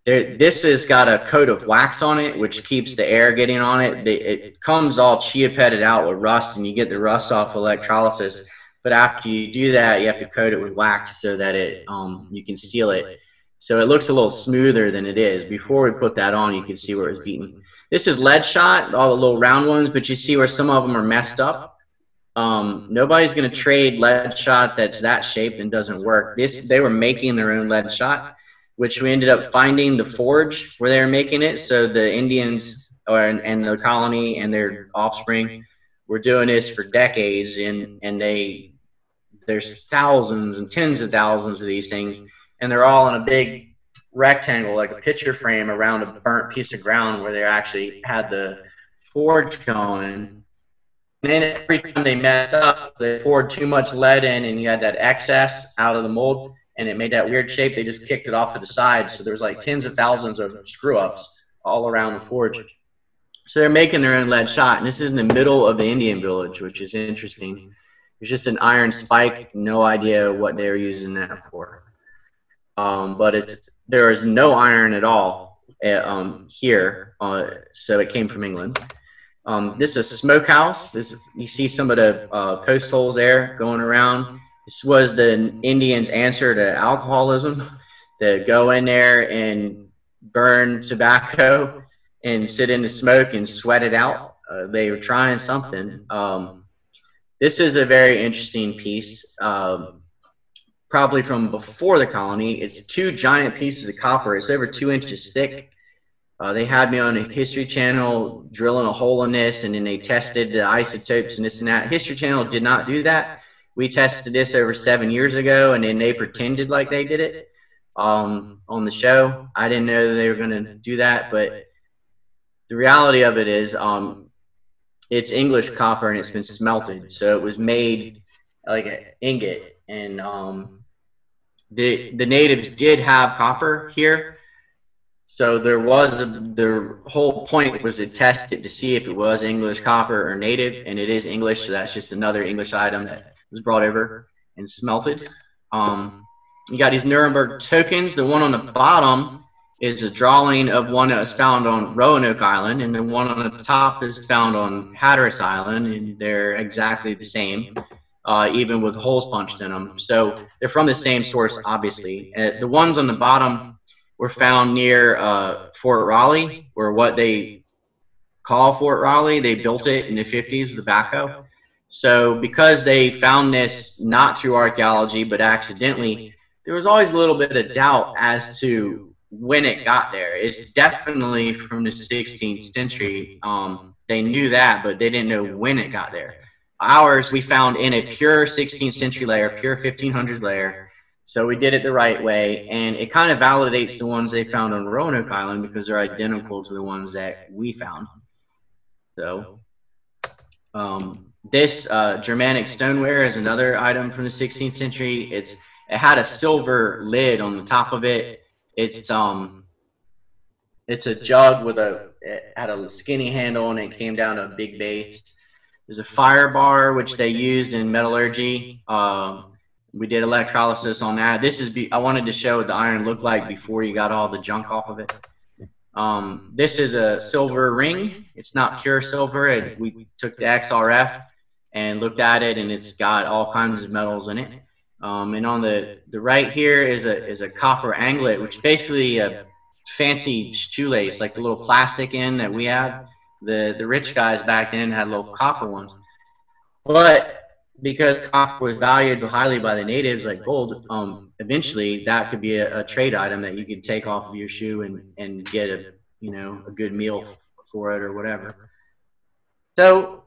B: This has got a coat of wax on it, which keeps the air getting on it. It comes all chia-petted out with rust, and you get the rust off electrolysis. But after you do that, you have to coat it with wax so that you can seal it. So it looks a little smoother than it is. Before we put that on, you can see where it's beaten. This is lead shot, all the little round ones, but you see where some of them are messed up. Nobody's going to trade lead shot that's that shape and doesn't work. They were making their own lead shot, which we ended up finding the forge where they were making it. So the Indians and the colony and their offspring were doing this for decades, and there's thousands and tens of thousands of these things, and they're all in a big rectangle, like a picture frame around a burnt piece of ground where they actually had the forge going. And then every time they messed up, they poured too much lead in, and you had that excess out of the mold, and it made that weird shape. They just kicked it off to the side. So there's like tens of thousands of screw-ups all around the forge. So they're making their own lead shot, and this is in the middle of the Indian village, which is interesting. There's just an iron spike, no idea what they were using that for. But there is no iron at all here, so it came from England. This is a smokehouse. You see some of the post holes there going around. This was the Indians' answer to alcoholism, to go in there and burn tobacco and sit in the smoke and sweat it out. They were trying something. This is a very interesting piece, probably from before the colony. It's two giant pieces of copper. It's over 2 inches thick. They had me on a History Channel drilling a hole in this, and then they tested the isotopes and this and that. History Channel did not do that. We tested this over 7 years ago, and then they pretended like they did it on the show. I didn't know they were going to do that, but the reality of it is it's English copper, and it's been smelted. So it was made like an ingot, and the natives did have copper here. So there was the whole point was to test it to see if it was English copper or native, and it is English, so that's just another English item that was brought over and smelted. You got these Nuremberg tokens. The one on the bottom is a drawing of one that was found on Roanoke Island, and the one on the top is found on Hatteras Island, and they're exactly the same, even with holes punched in them. So they're from the same source, obviously. The ones on the bottom were found near Fort Raleigh, or what they call Fort Raleigh. They built it in the 50s with backhoe. So because they found this not through archaeology but accidentally, there was always a little bit of doubt as to when it got there. It's definitely from the 16th century. They knew that, but they didn't know when it got there. Ours we found in a pure 16th century layer, pure 1500s layer. So we did it the right way, and it kind of validates the ones they found on Roanoke Island because they're identical to the ones that we found. So this Germanic stoneware is another item from the 16th century. It had a silver lid on the top of it. It's a jug it had a skinny handle, and it came down to a big base. There's a fire bar, which they used in metallurgy. We did electrolysis on that. I wanted to show what the iron looked like before you got all the junk off of it. This is a silver ring. It's not pure silver. We took the XRF and looked at it, and it's got all kinds of metals in it. And on the right here is a copper anglet, which is basically a fancy shoelace, like the little plastic end that we have. The rich guys back then had little copper ones. But because copper was valued so highly by the natives like gold, eventually that could be a trade item that you could take off of your shoe and get a good meal for it or whatever. So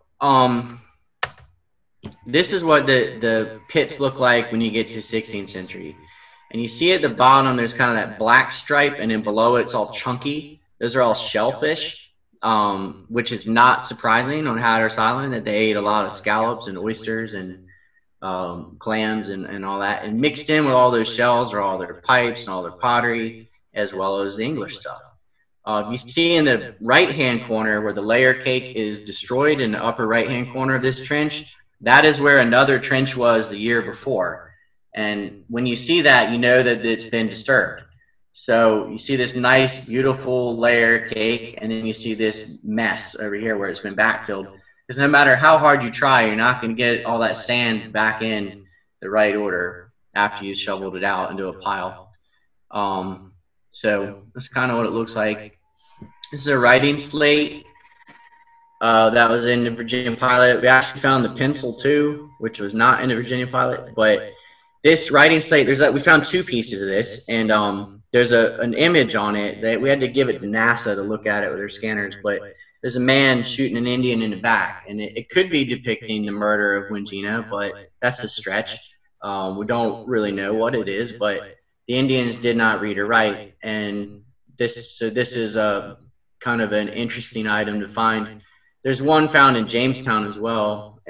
B: this is what the pits look like when you get to the 16th century. And you see at the bottom there's kind of that black stripe, and then below it's all chunky. Those are all shellfish. which is not surprising on Hatteras Island, that they ate a lot of scallops and oysters and clams and all that, and mixed in with all those shells are all their pipes and all their pottery, as well as the English stuff. You see in the right-hand corner where the layer cake is destroyed in the upper right-hand corner of this trench, that is where another trench was the year before. And when you see that, you know that it's been disturbed. So you see this nice, beautiful layer cake, and then you see this mess over here where it's been backfilled. Because no matter how hard you try, you're not going to get all that sand back in the right order after you shoveled it out into a pile. So that's kind of what it looks like. This is a writing slate that was in the Virginia pilot. We actually found the pencil too, which was not in the Virginia pilot. But this writing slate, we found two pieces of this, and there's an image on it that we had to give it to NASA to look at it with their scanners. But there's a man shooting an Indian in the back, and it could be depicting the murder of Wingina, but that's a stretch. We don't really know what it is, but the Indians did not read or write, and this is a kind of an interesting item to find. There's one found in Jamestown as well,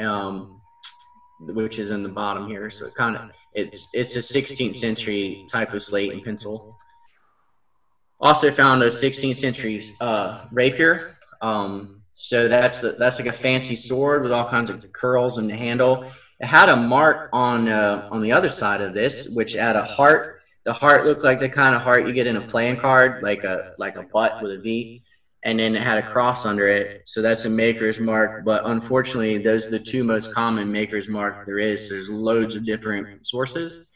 B: which is in the bottom here. So it's a 16th century type of slate and pencil. Also found a 16th century rapier. So that's like a fancy sword with all kinds of curls in the handle. It had a mark on the other side of this, which had a heart. The heart looked like the kind of heart you get in a playing card, like a butt with a V, and then it had a cross under it. So that's a maker's mark. But unfortunately, those are the two most common maker's mark there is. There's loads of different sources,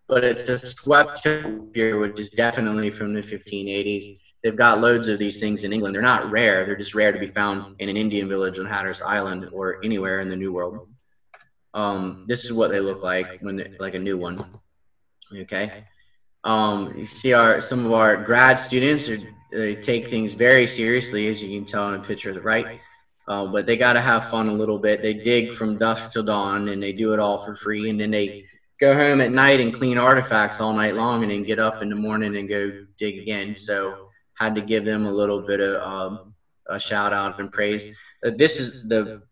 B: but it's a swept here, which is definitely from the 1580s. They've got loads of these things in England. They're not rare. They're just rare to be found in an Indian village on Hatteras Island or anywhere in the New World. This is what they look like like a new one. Okay. You see some of our grad students they take things very seriously, as you can tell in the picture to the right. But they got to have fun a little bit. They dig from dusk till dawn, and they do it all for free. And then they go home at night and clean artifacts all night long, and then get up in the morning and go dig again. So had to give them a little bit of a shout out and praise. This is the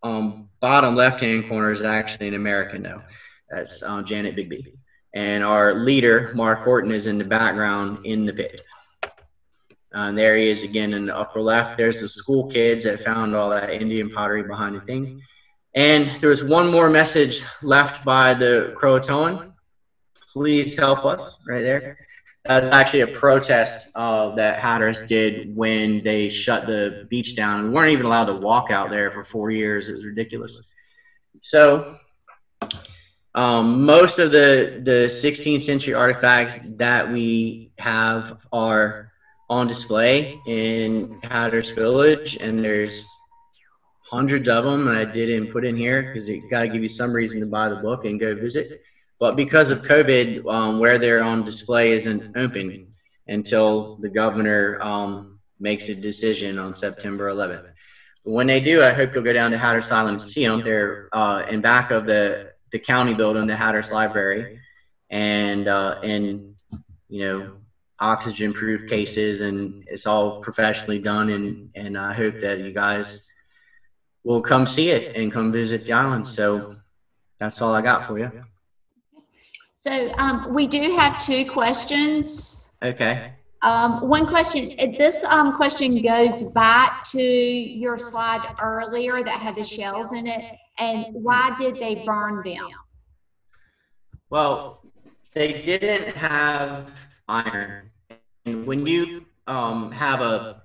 B: bottom left-hand corner is actually an American, though. That's Janet Bigby. And our leader, Mark Horton, is in the background in the pit. And there he is again in the upper left. There's the school kids that found all that Indian pottery behind the thing. And there was one more message left by the Croatoan. Please help us, right there. That's actually a protest that Hatteras did when they shut the beach down. We weren't even allowed to walk out there for 4 years. It was ridiculous. So most of the 16th century artifacts that we have are on display in Hatteras Village, and there's hundreds of them that I didn't put in here because it got to give you some reason to buy the book and go visit. But because of COVID, where they're on display isn't open until the governor makes a decision on September 11th. But when they do, I hope you'll go down to Hatteras Island and see them. They're in back of the county building, the Hatteras Library, and you know, oxygen-proof cases, and it's all professionally done. And I hope that you guys will come see it and come visit the island. So that's all I got for you.
A: So we do have two questions.
B: Okay.
A: One question, this question goes back to your slide earlier that had the shells in it, and why did they burn them?
B: Well, they didn't have iron. And when you have a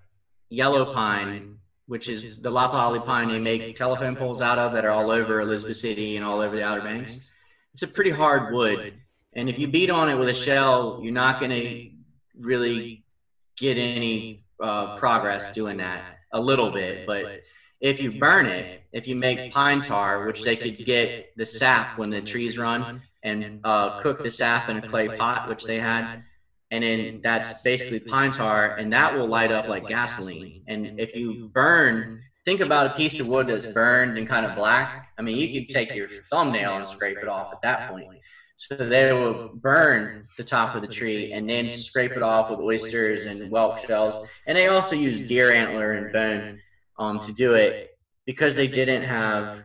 B: yellow pine, which is the loppolly pine they make telephone poles out of that are all over Elizabeth City and all over the Outer Banks, it's a pretty hard wood. And if you beat on it with a shell, you're not going to really get any progress doing that. A little bit, but if you burn it, if you make pine tar, which they could get the sap when the trees run, and cook the sap in a clay pot, which they had, and then that's basically pine tar, and that will light up like gasoline. And if you burn, think about a piece of wood that's burned and kind of black. I mean, you could take your thumbnail and scrape it off at that point. So they will burn the top of the tree and then scrape it off with oysters and whelk shells. And they also use deer antler and bone to do it because they didn't have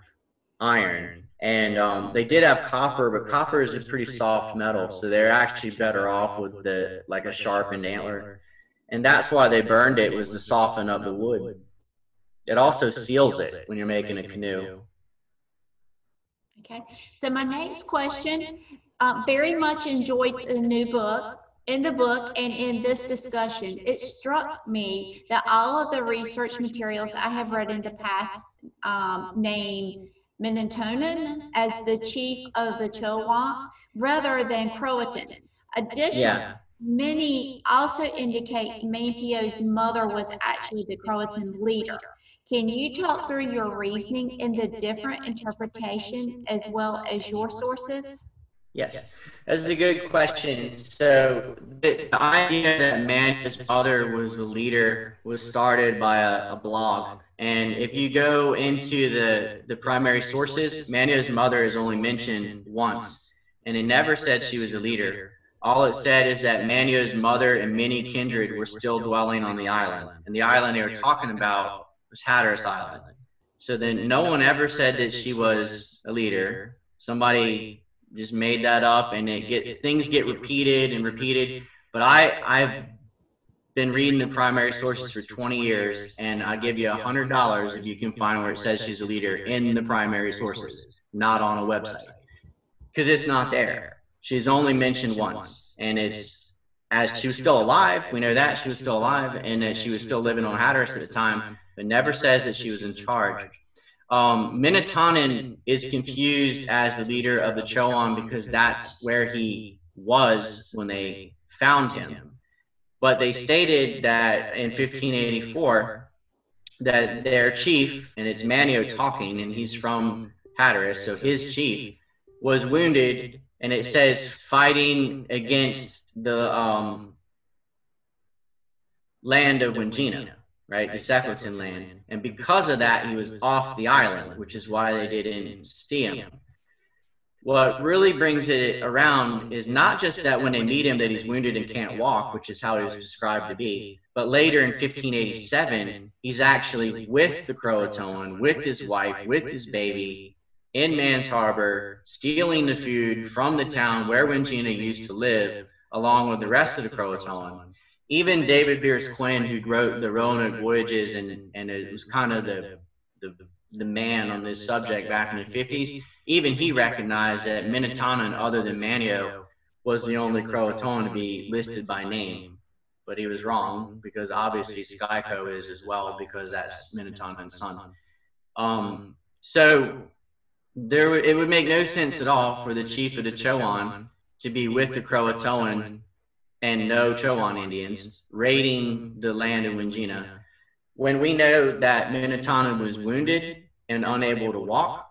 B: iron. And they did have copper, but copper is a pretty soft metal, so they're actually better off with like a sharpened antler. And that's why they burned it, was to soften up the wood. It also seals it when you're making a canoe.
A: Okay, so my next question, very much enjoyed the new book. In the book and in this discussion, it struck me that all of the research materials I have read in the past name Minatonin as the chief of the Chowant rather than Croatan. Additionally, many also indicate Mantio's mother was actually the Croatan leader. Can you talk through your reasoning in the different interpretation as well as your sources?
B: Yes, that's a good question. So the idea that Mantio's mother was the leader was started by a blog. And if you go into the primary sources, Mantio's mother is only mentioned once. And it never said she was a leader. All it said is that Mantio's mother and many kindred were still dwelling on the island. And the island they were talking about was Hatteras Island. So then no one ever said that she was a leader. Somebody just made that up, and things get repeated and repeated. But I've been reading the primary sources for 20 years, and I give you $100 if you can find where it says she's a leader in the primary sources, not on a website, because it's not there. She's only mentioned once, and it's as she was still alive. We know that she was still alive, and that she was still living on Hatteras at the time, but never says that she was in charge. Minatonin is confused as the leader of the Chowan because that's where he was when they found him. But they stated that in 1584 that their chief, and it's Mantio talking, and he's from Hatteras, so his chief was wounded, and it says fighting against the land of Wingina. Right, the Second land, and because of that, he was off the island, which is why they didn't see him. What really brings it around is not just that when they meet him that he's wounded and can't walk, which is how he was described to be, but later in 1587, he's actually with the Croatoan, with his wife, with his baby, in Man's Harbor, stealing the food from the town where Wingina used to live, along with the rest of the Croatoan. Even David Beers Quinn, who wrote the Roanoke Voyages and it was kind of the man on this subject back in the 50s, even he recognized that Minatonin, other than Mantio, was the only Croatoan to be listed by name. But he was wrong, because obviously Skyco is as well, because that's Minatonin's son. So it would make no sense at all for the chief of the Chowan to be with the Croatoan and no Chowan Indians raiding the land of Wingina, when we know that Minatonin was wounded and unable to walk,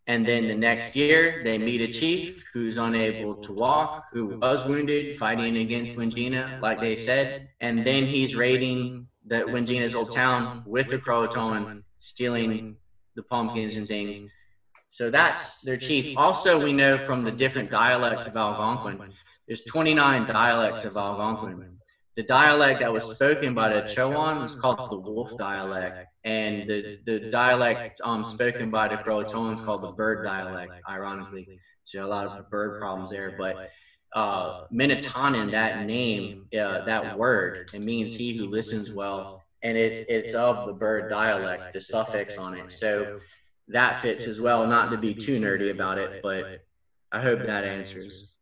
B: and then the next year they meet a chief who's unable to walk, who was wounded fighting against Wingina, like they said, and then he's raiding Wingina's old town with the Croatoan, stealing the pumpkins and things. So that's their chief. Also, we know from the different dialects of Algonquin, there's 29 dialects of Algonquin. The dialect that was spoken by the Chowan was called the Wolf dialect, and the dialect spoken by the Croatoans is called the Bird dialect, ironically. So a lot of bird problems there, but Minatonin, that name, that word, it means he who listens well, and it's of the bird dialect, the suffix on it. So that fits as well, not to be too nerdy about it, but I hope that answers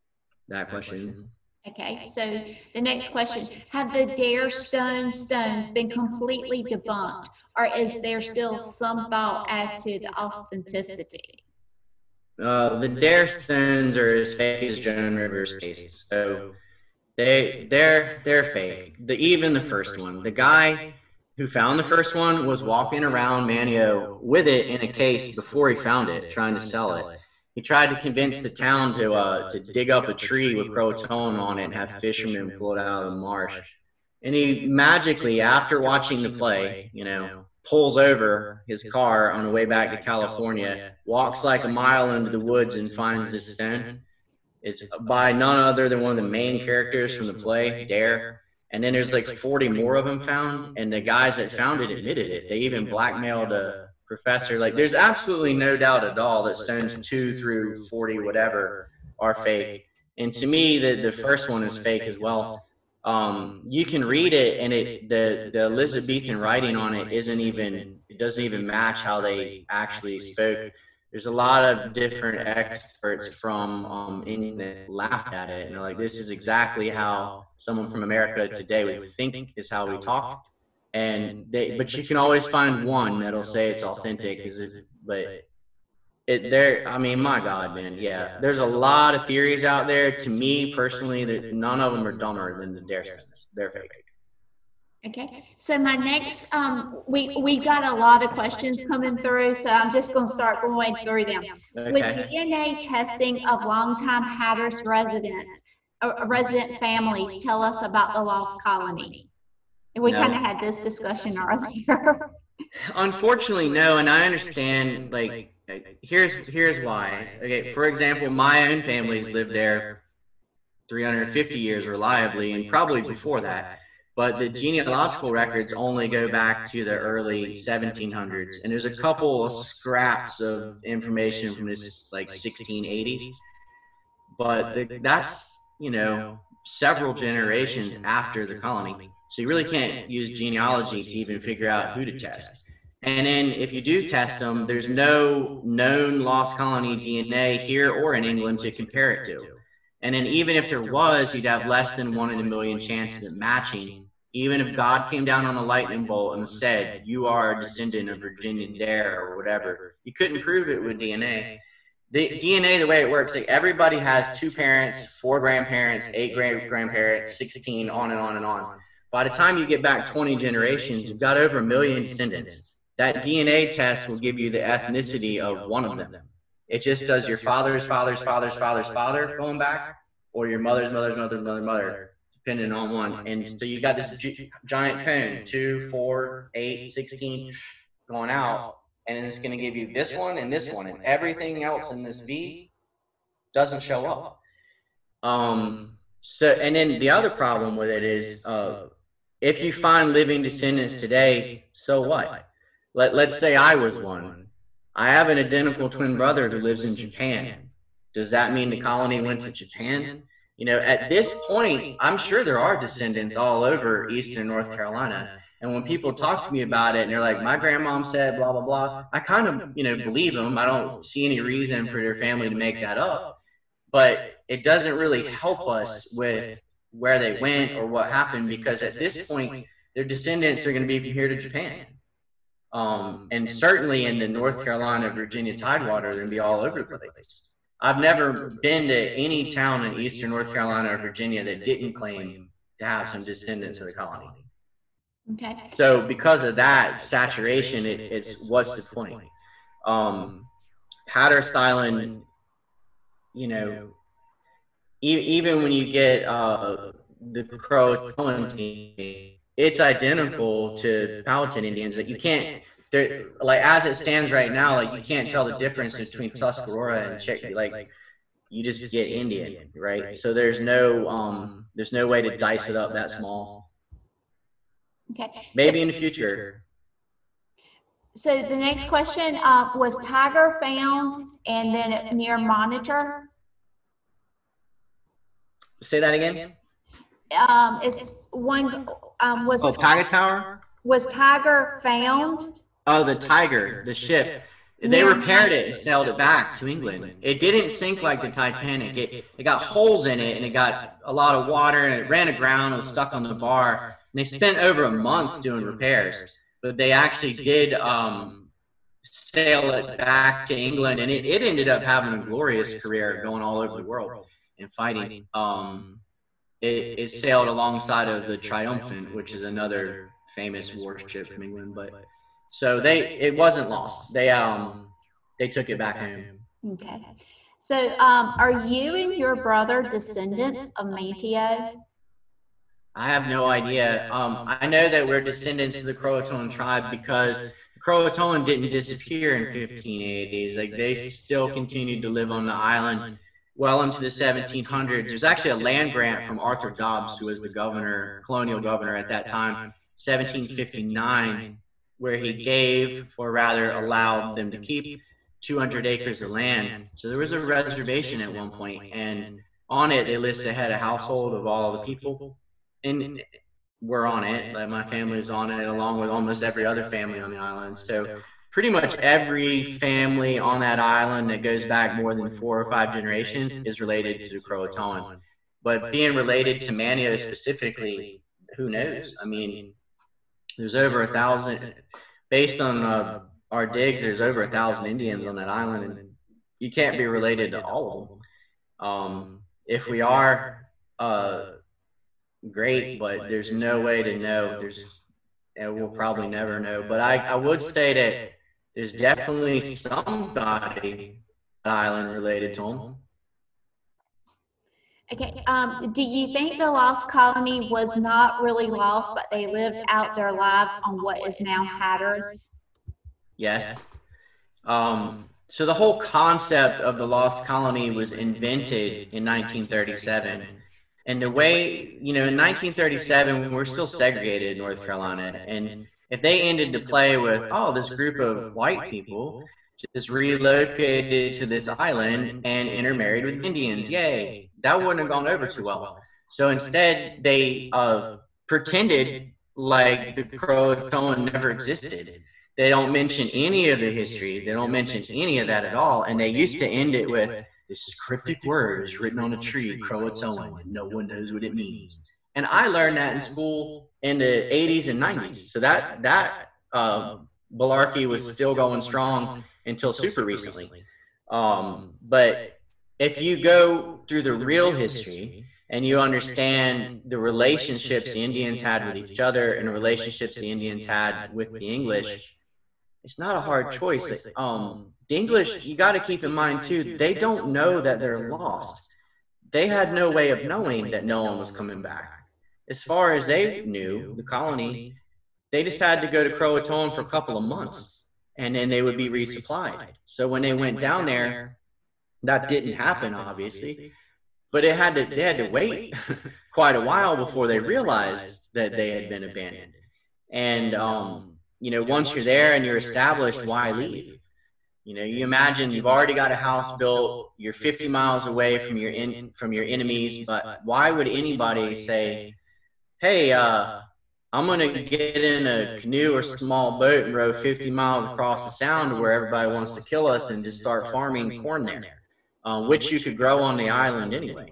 B: that question.
A: Okay, so the next question, have the Dare stones been completely debunked, or is there still some thought as to the authenticity?
B: The Dare stones are as fake as Joan Rivers' case, so they're fake. Even the first one, the guy who found the first one was walking around Mantio with it in a case before he found it, trying to sell it. He tried to convince the town to dig up a tree with Croton on it and have fishermen pull it out of the marsh. And he magically, after watching the play, pulls over his car on the way back to California, walks like a mile into the woods and finds this stone. It's by none other than one of the main characters from the play, Dare. And then there's like 40 more of them found, and the guys that found it admitted it. They even blackmailed a professor. Like, there's absolutely no doubt at all that stones 2 through 40 whatever are fake. And to me, the first one is fake as well. You can read it, and the Elizabethan writing on it doesn't even match how they actually spoke. There's a lot of different experts from England that laughed at it, and they're like, this is exactly how someone from America today would think is how we talk. But you can always find one that'll say it's authentic, I mean, my God, man, yeah. There's a lot of theories out there. To me, personally, that none of them are dumber than the Dare stones. They're fake.
A: Okay, so my next, we've got a lot of questions coming through, so I'm just going to start going through them. Okay. With DNA testing of longtime Hatteras resident families, tell us about the lost colony. And we kind of had this discussion earlier.
B: Unfortunately, no, and I understand, like, here's why. Okay, for example, my own family's lived there 350 years reliably, and probably before that. But the genealogical records only go back to the early 1700s, and there's a couple of scraps of information from this like 1680s. But that's, you know, several generations after the colony, so you really can't use genealogy to even figure out who to test. And then if you do test them, there's no known lost colony DNA here or in England to compare it to. And then even if there was, you'd have less than 1 in a million chance of it matching. Even if God came down on a lightning bolt and said, you are a descendant of Virginian Dare or whatever, you couldn't prove it with DNA. The DNA, the way it works, like everybody has 2 parents, 4 grandparents, 8 great-grandparents, 16, on and on and on. By the time you get back 20 generations, you've got over 1 million descendants. That DNA test will give you the ethnicity of one of them. It just does your father's father's father's father's father going back, or your mother's mother's mother's mother's mother, depending on one. And so you got this giant cone, 2, 4, 8, 16 going out, and it's going to give you this one, and everything else in this V doesn't show up. And then the other problem with it is, if you find living descendants today, so what? Let's say I was one. I have an identical twin brother who lives in Japan. Does that mean the colony went to Japan? You know, at this point, I'm sure there are descendants all over Eastern North Carolina. And when people talk to me about it and they're like, my grandmom said blah, blah, blah, I kind of, you know, believe them. I don't see any reason for their family to make that up. But it doesn't really help us with where they went or what happened, because at this point, their descendants are going to be from here to Japan. And certainly in the North Carolina, Virginia Tidewater, they're going to be all over the place. I've never been to any town in Eastern North Carolina or Virginia that didn't claim to have some descendants of the colony.
A: Okay.
B: So because of that saturation, it's what's the point? Hatteras Island, you know, even when you get the Croatoan team, it's identical to Powhatan Indians. Like, you can't, like, as it stands right now, like, you can't tell the difference between Tuscarora and Cherokee. Like, you just get Indian, right? So there's no way to dice it up that small.
A: Okay.
B: Maybe in the future.
A: So the next question, was Tiger found and then near Monitor?
B: Say that again.
A: It's one was
B: Tiger Tower?
A: Was Tiger found?
B: Oh, the Tiger, the ship. They repaired it and sailed it back to England. It didn't sink like the Titanic. It got holes in it, and it got a lot of water, and it ran aground and was stuck on the bar. And they spent over a month doing repairs, but they actually did sail it back to England, and it ended up having a glorious career, going all over the world and fighting. It sailed alongside of the Triumphant, which is another famous warship from England. But so it wasn't lost. They took it back home.
A: Okay. So are you and your brother descendants of Manteo?
B: I have no idea. I know that we're descendants of the Croatoan tribe because the Croatoan didn't disappear in 1580s. Like, they still continued to live on the island. well into the 1700s. There's actually a land grant from Arthur Dobbs, who was the governor, colonial governor at that time, 1759, where he gave, or rather allowed them to keep 200 acres of land. So there was a reservation at one point, and on it they list ahead a household of all the people, and we're on it. Like my family's on it, along with almost every other family on the island. So pretty much every family on that island that goes back more than 4 or 5 generations is related to the Croatoan. But being related to Manio specifically, who knows? I mean, there's over 1,000, based on our digs, there's over 1,000 Indians on that island, and you can't be related to all of them. If we are, great, but there's no way to know. We'll probably never know. But I would say that there's definitely somebody on the island related to them.
A: Okay, do you think the lost colony was not really lost, but they lived out their lives on what is now Hatteras?
B: Yes. So the whole concept of the lost colony was invented in 1937. And the way, you know, in 1937, we're still segregated in North Carolina. And if they ended to play with, oh, this group of white people just relocated to this island and intermarried with Indians, yay, that wouldn't have gone over too well. So instead, they pretended like the Croton never existed. They don't mention any of the history. They don't mention any of that at all. And they used to end it with, this cryptic word is written on a tree, Croatoan, and no one knows what it means. And I learned that in school in the 80s and 90s. So that malarkey was still going strong until super recently. But if you go through the real history and you understand the relationships the Indians had with each other and the relationships the Indians had with the English, it's not a hard choice. The English, you got to keep in mind too, they don't know that they're lost. They had no way of knowing that no one was coming back. As far as they knew, the colony, they just had to go to Croatoan for a couple of months, and then they would be resupplied. So when they went down there, that didn't happen, obviously, but they had to wait quite a while before they realized that they had been abandoned. And you know, once you're there and you're established, why leave? You know, you imagine you've already got a house built, you're 50 miles away from your enemies, but why would anybody say, hey, I'm going to get in a canoe or small boat and row 50 miles across the sound to where everybody wants to kill us and just start farming corn there, which you could grow on the island anyway.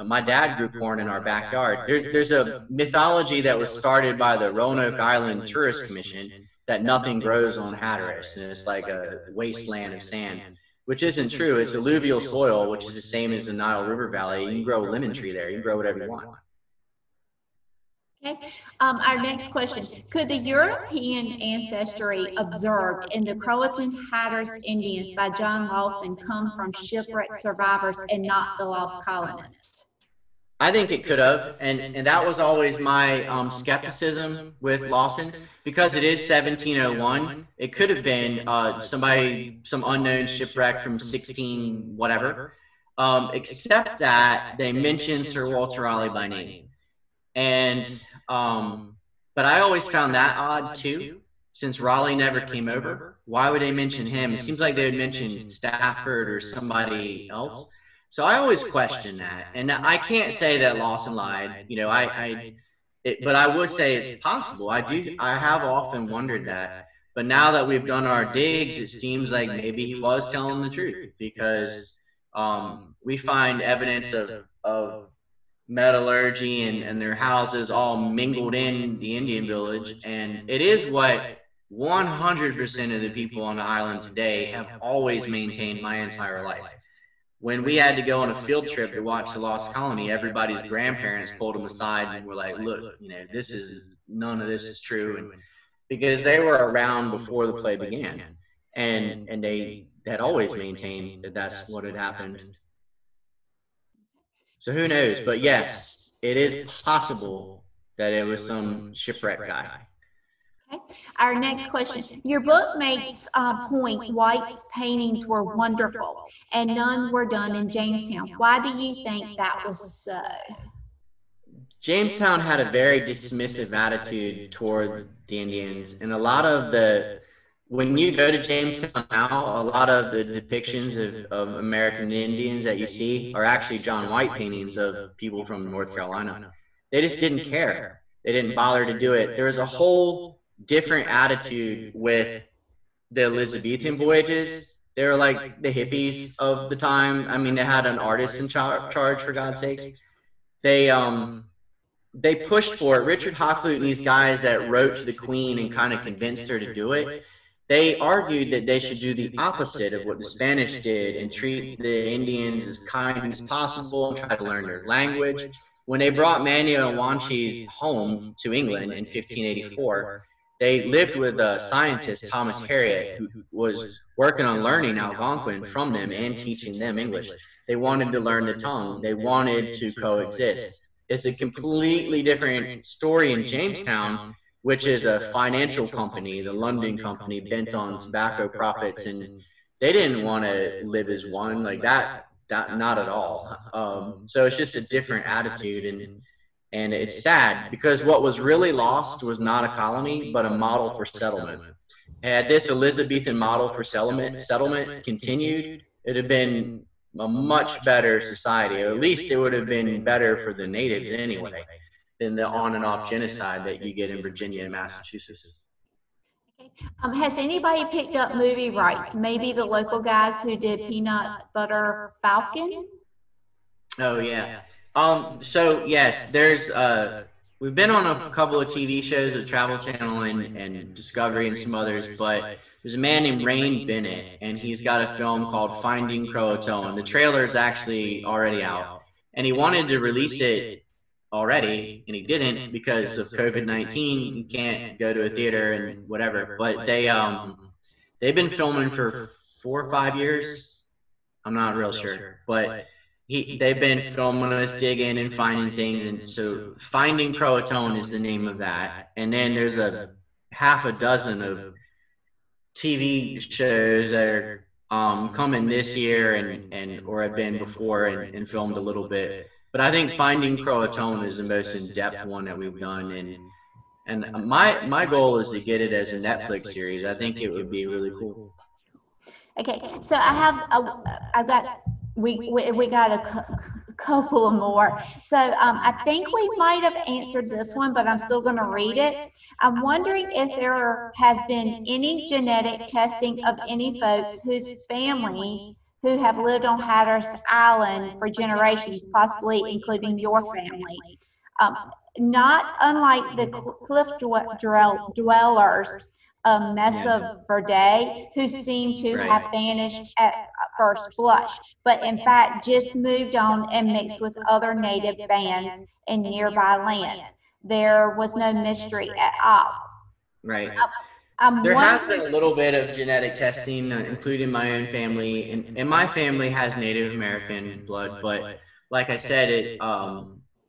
B: My dad grew corn in our backyard. There's a mythology that was started by the Roanoke Island Tourist Commission that nothing grows on Hatteras, and it's like a wasteland of sand, which isn't true. It's alluvial soil, which is the same as the Nile River Valley. You can grow a lemon tree there. You can grow whatever you want.
A: Okay. Our next question. Could the European ancestry observed in the Croatan Hatteras Indians by John Lawson come from shipwreck survivors and not the lost colonists?
B: I think it could have, and that was always my skepticism with Lawson, because it is 1701. It could have been some unknown shipwreck from 16 whatever, except that they mentioned Sir Walter Raleigh by name. And but I always found that odd too, since Raleigh never came over. Why would they mention him? It seems like they would mention Stafford or somebody else. So I always question that, and I can't say that Lawson lied. You know, but I would say it's possible. I have often wondered that. But now that we've done our digs, it seems like maybe he was telling the truth, because we find evidence of metallurgy and their houses all mingled in the Indian village, and it is what 100% of the people on the island today have always maintained my entire life. When we had to go on a field trip to watch the Lost Colony, everybody's grandparents pulled them aside and were like, look, you know, none of this is true. And because they were around before the play began, and they had always maintained that that's what had happened. So who knows? But yes, it is possible that it was some shipwreck guy.
A: Okay. Our next question. Your book makes point White's paintings were wonderful and none were done in Jamestown. Why do you think that was so?
B: Jamestown had a very dismissive attitude toward the Indians, and a lot of the, when you go to Jamestown now, a lot of the depictions of American Indians that you see are actually John White paintings of people from North Carolina. They just didn't care. They didn't bother to do it. There was a whole different attitude with the Elizabethan voyages. They were like the hippies of the time. I mean, they had an artist in charge, for God's sakes. They pushed for it. Richard Hakluyt and these guys that wrote to the Queen and kind of convinced her to do it, they argued that they should do the opposite of what the Spanish did and treat the Indians as kind as possible and try to learn their language. When they brought Manuel and Wanchese home to England in 1584, they lived with a scientist, Thomas Harriot, who was working on learning Algonquin from them and teaching them English. They wanted to learn the tongue. They wanted to coexist. It's a completely different story in Jamestown, which is a financial company, the London company, bent on tobacco profits, and they didn't want to live as one like that. Not at all. So it's just a different attitude, and it's sad because what was really lost was not a colony, but a model for settlement. Had this Elizabethan model for settlement continued, it would have been a much better society, or at least it would have been better for the natives anyway than the on and off genocide that you get in Virginia and Massachusetts.
A: Has anybody picked up movie rights? Maybe the local guys who did Peanut Butter Falcon?
B: Oh yeah. So yes, there's we've been on a couple of TV shows at Travel Channel and Discovery and some others, but there's a man named Rain Bennett, and he's got a film called Finding Croatoan. The trailer is actually already out, and he wanted to release it already, and he didn't because of COVID-19. You can't go to a theater and whatever. But they've been filming for 4 or 5 years. I'm not real sure, but they've been filming us digging and finding things, and so Finding Croatoan is the name of that. And then there's a half a dozen of TV shows that are coming this year and or have been before and filmed a little bit. But I think Finding Croatoan is the most in-depth one that we've done, and my goal is to get it as a Netflix series. I think it would be really cool.
A: Okay, so we got a couple of more. So I think we might have answered this one, but I'm still going to read it. I'm wondering if there has been any genetic testing of any folks whose families who have lived on Hatteras Island for generations, possibly including your family. Not unlike the cliff dwellers of Mesa Verde, who seem to have vanished at first blush, but in fact just moved on and mixed with other native bands in nearby lands. There was no mystery at all.
B: Right. There has been a little bit of genetic testing, including my own family, and my family has Native American blood, but like I said,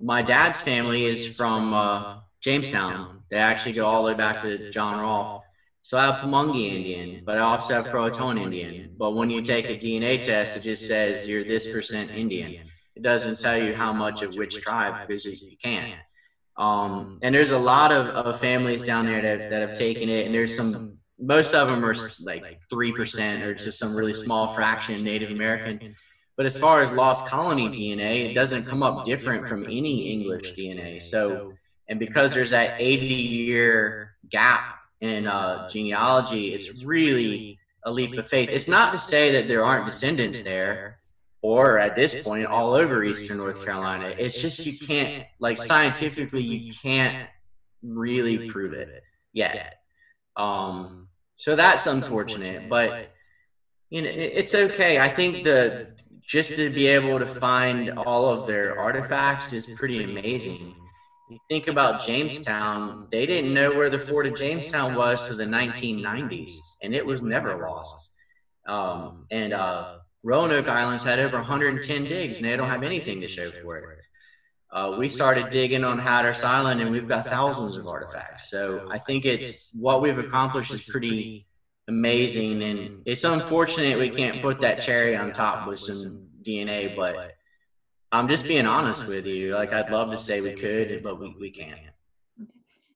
B: my dad's family is from Jamestown. They actually go all the way back to John Rolfe. So I have Pamunkey Indian, but I also have Croatoan Indian. But when you take a DNA test, it just says you're this % Indian. It doesn't tell you how much of which tribe, because you can't. And there's a lot of families down there that have taken it, and there's most of them are like 3% or just some really small fraction Native American. But as far as lost colony DNA, it doesn't come up different from any English DNA. So, and because there's that 80-year gap in genealogy, it's really a leap of faith. It's not to say that there aren't descendants there, or at this point all over eastern North Carolina. It's just you can't, like scientifically, you can't really prove it yet. So that's unfortunate, but you know, it's okay. I think just to be able to find all of their artifacts is pretty amazing. You think about Jamestown, they didn't know where the fort of Jamestown was to the 1990s, and it was never lost. Roanoke Island's had over 110 digs, and they don't have anything to show for it. We started digging on Hatteras Island, and we've got thousands of artifacts. So I think it's what we've accomplished is pretty amazing, and it's unfortunate we can't put that cherry on top with some DNA, but I'm just being honest with you. Like, I'd love to say we could, but we can't.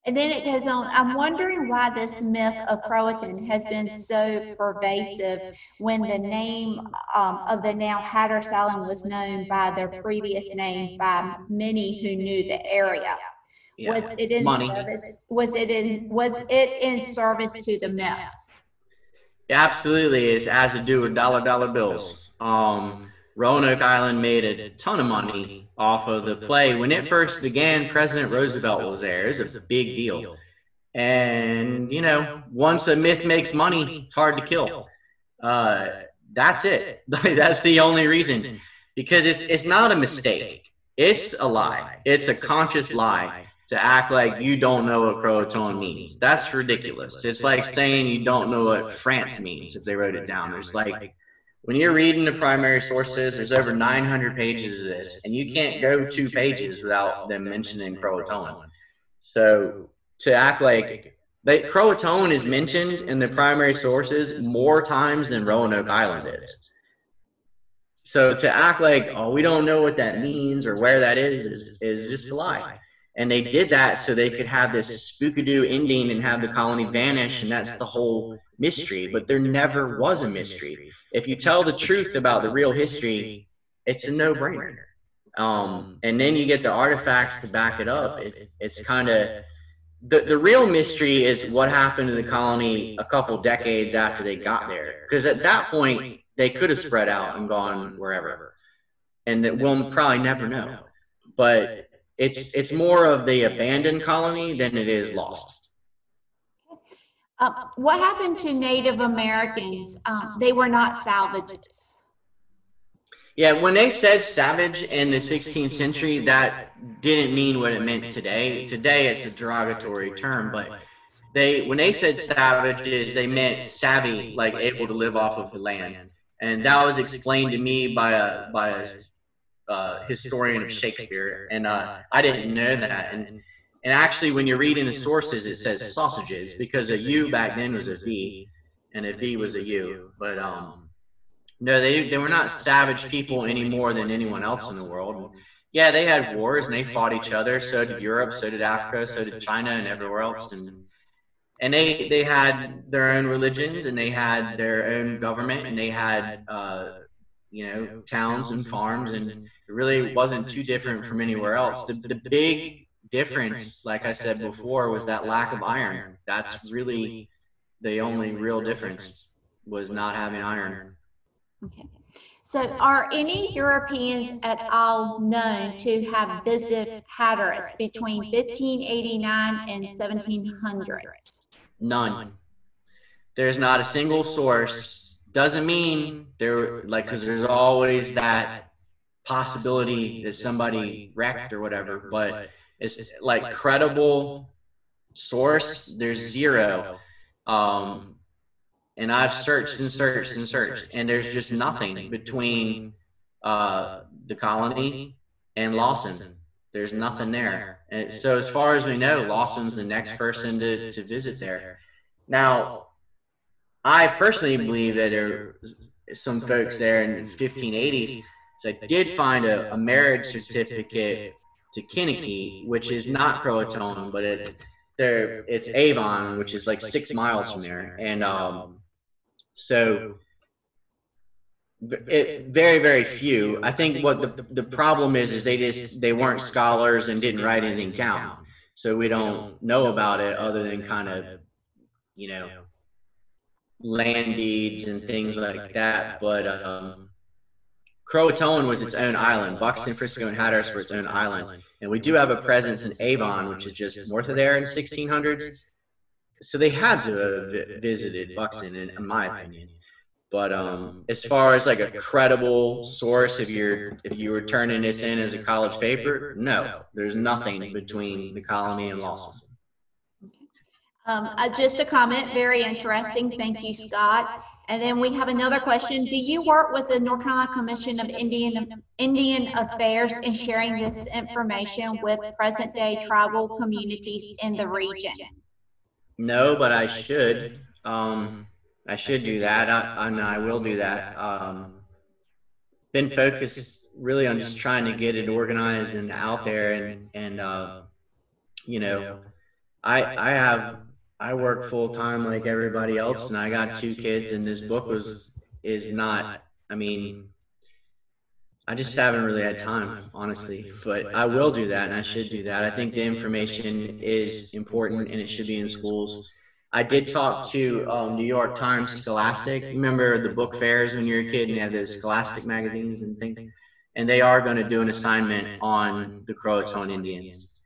A: And then it goes on, I'm wondering why this myth of Croton has been so pervasive when the name of the now Hatteras Island was known by their previous name by many who knew the area.
B: Yeah.
A: Was it in service? Was it in service to the myth?
B: Yeah, absolutely. It has to do with dollar bills. Roanoke Island made a ton of money off of the play. When it first began, President Roosevelt was there. It was a big deal. And, you know, once a myth makes money, it's hard to kill. That's it. That's the only reason. Because it's not a mistake. It's a lie. It's a conscious lie to act like you don't know what Croton means. That's ridiculous. It's like saying you don't know what France means if they wrote it down. There's like, when you're reading the primary sources, there's over 900 pages of this, and you can't go 2 pages without them mentioning Croton. So to act like Croton is mentioned in the primary sources more times than Roanoke Island is. So to act like, oh, we don't know what that means or where that is just a lie. And they did that so they could have this spookadoo ending and have the colony vanish, and that's the whole mystery. But there never was a mystery. If you tell the truth about the real history, it's a no-brainer. And then you get the artifacts to back it up. It's kind of the real mystery is what happened to the colony a couple decades after they got there. Because at that point, they could have spread out and gone wherever, and that we'll probably never know. But it's more of the abandoned colony than it is lost.
A: What happened to Native Americans? They were not salvages.
B: Yeah, when they said savage in the 16th century, that didn't mean what it meant today. Today it's a derogatory term, but when they said savages, they meant savvy, like able to live off of the land. And that was explained to me by a historian of Shakespeare, and I didn't know that. And actually, when you're reading the sources, it says sausages, because a U back then was a V, and a V was a U. But no, they were not savage people any more than anyone else in the world. Yeah, they had wars, and they fought each other. So did Europe, so did Africa, so did China, and everywhere else. And they had their own religions, and they had their own government, and they had you know, towns and farms, and it really wasn't too different from anywhere else. The big difference, like I said before, was that lack of iron. That's really the only real difference, was not having iron.
A: Okay. So are any Europeans at all known to have visited Hatteras between 1589 and 1700s?
B: None. There's not a single source. Doesn't mean there, like, because there's always that possibility that somebody wrecked or whatever, but it's like credible source, there's zero. And I've searched and searched and searched, and there's just nothing between the colony and Lawson. There's nothing there. And so as far as we know, Lawson's the next person to visit there. Now, I personally believe that there are some folks there in the 1580s. So I did find a marriage certificate to Kinnicky, which is not Croton, but it's Avon, which is like 6 miles from there. And so very, very few. I think what the problem is they weren't scholars and didn't write anything down. So we don't know about it other than kind of, you know, land deeds and things like that. But Croton was its own island. Buxton, Frisco, and Hatteras were its own island. And we do have a presence in Avon, which is just north of there in the 1600s. So they had to have visited Buxton, in my opinion. But as far as like a credible source, if you were turning this in as a college paper, no, there's nothing between the colony and Lawson.
A: Just a comment, very interesting. Thank you, Scott. And then we have another question. Do you work with the North Carolina Commission of Indian Affairs in sharing this information with present-day tribal communities in the region?
B: No, but I should. I should do that. I will do that. Been focused really on just trying to get it organized and out there, and you know, I work full time like everybody else, and I got 2 kids, and this book is not. I mean, I just haven't really had time, honestly. But I will do that, and I should do that. I think the information is important, and it should be in schools. I did talk to New York Times Scholastic. Remember the book fairs when you were a kid and you had those Scholastic magazines and things? And they are going to do an assignment on the Croatoan Indians.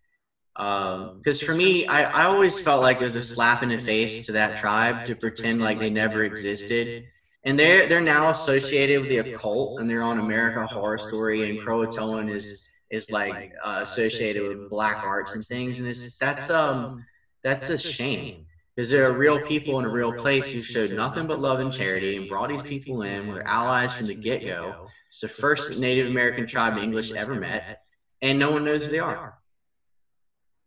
B: Because for me, I always felt like it was a slap in the face to that tribe to pretend like they never existed. And they're now associated with the occult, and they're on American Horror Story, and Croatoan is like associated with black arts and things, and that's a shame. Because there are real people in a real place who showed nothing but love and charity and brought these people in, were allies from the get-go. It's the first Native American tribe the English ever met, and no one knows who they are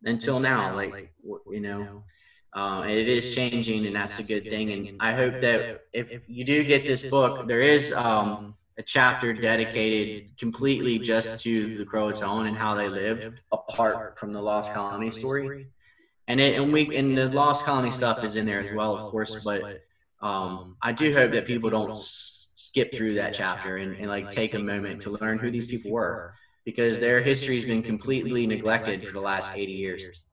B: until now. Like, you know, it is changing, and that's a good thing. And I hope that if you do get this book, there is a chapter dedicated completely just to the Croatoan and how they lived, apart from the Lost Colony story. And the Lost Colony stuff is in there as well, of course, but I do hope that people don't skip through that chapter and like take a moment to learn who these people were, because their history has been completely neglected for the last 80 years.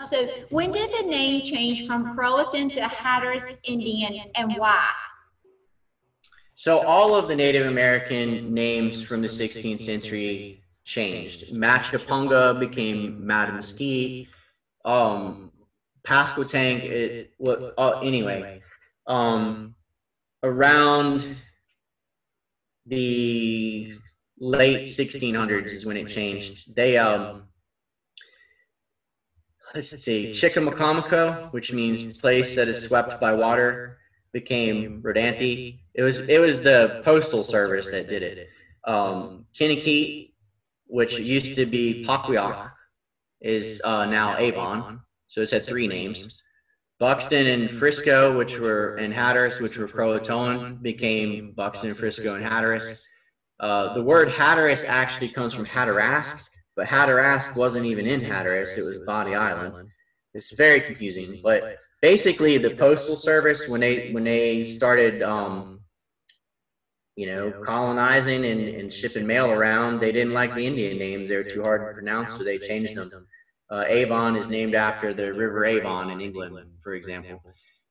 A: So when did the name change from Croatan to Hatteras Indian, and why?
B: So all of the Native American names from the 16th century changed. Matchapunga became Matamesquite. Pasquotank, anyway, around the late 1600s is when it changed. They, let's see, Chickamaucomico, which means place that is swept by water, became Rodanti. It was the postal service that did it. Kinnikit, which used to be Paquiaq, is now Avon. So it's had 3 names. Buxton and Frisco, and Hatteras, which were Croatoan, became Buxton, Frisco, and Hatteras. The word Hatteras actually comes from Hatterask, but Hatterask wasn't even in Hatteras. It was Body Island. It's very confusing. But basically, the postal service, when they started you know, colonizing and shipping mail around, they didn't like the Indian names. They were too hard to pronounce, so they changed them. Avon is named after the River Avon in England, for example.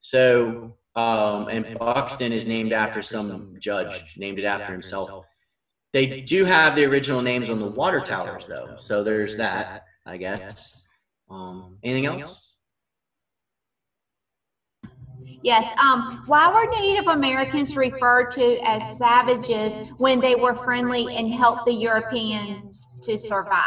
B: So, and Buxton is named after some judge, named it after himself. They do have the original names on the water towers, though, so there's that, I guess. Anything else?
A: Yes. Why were Native Americans referred to as savages when they were friendly and helped the Europeans to survive?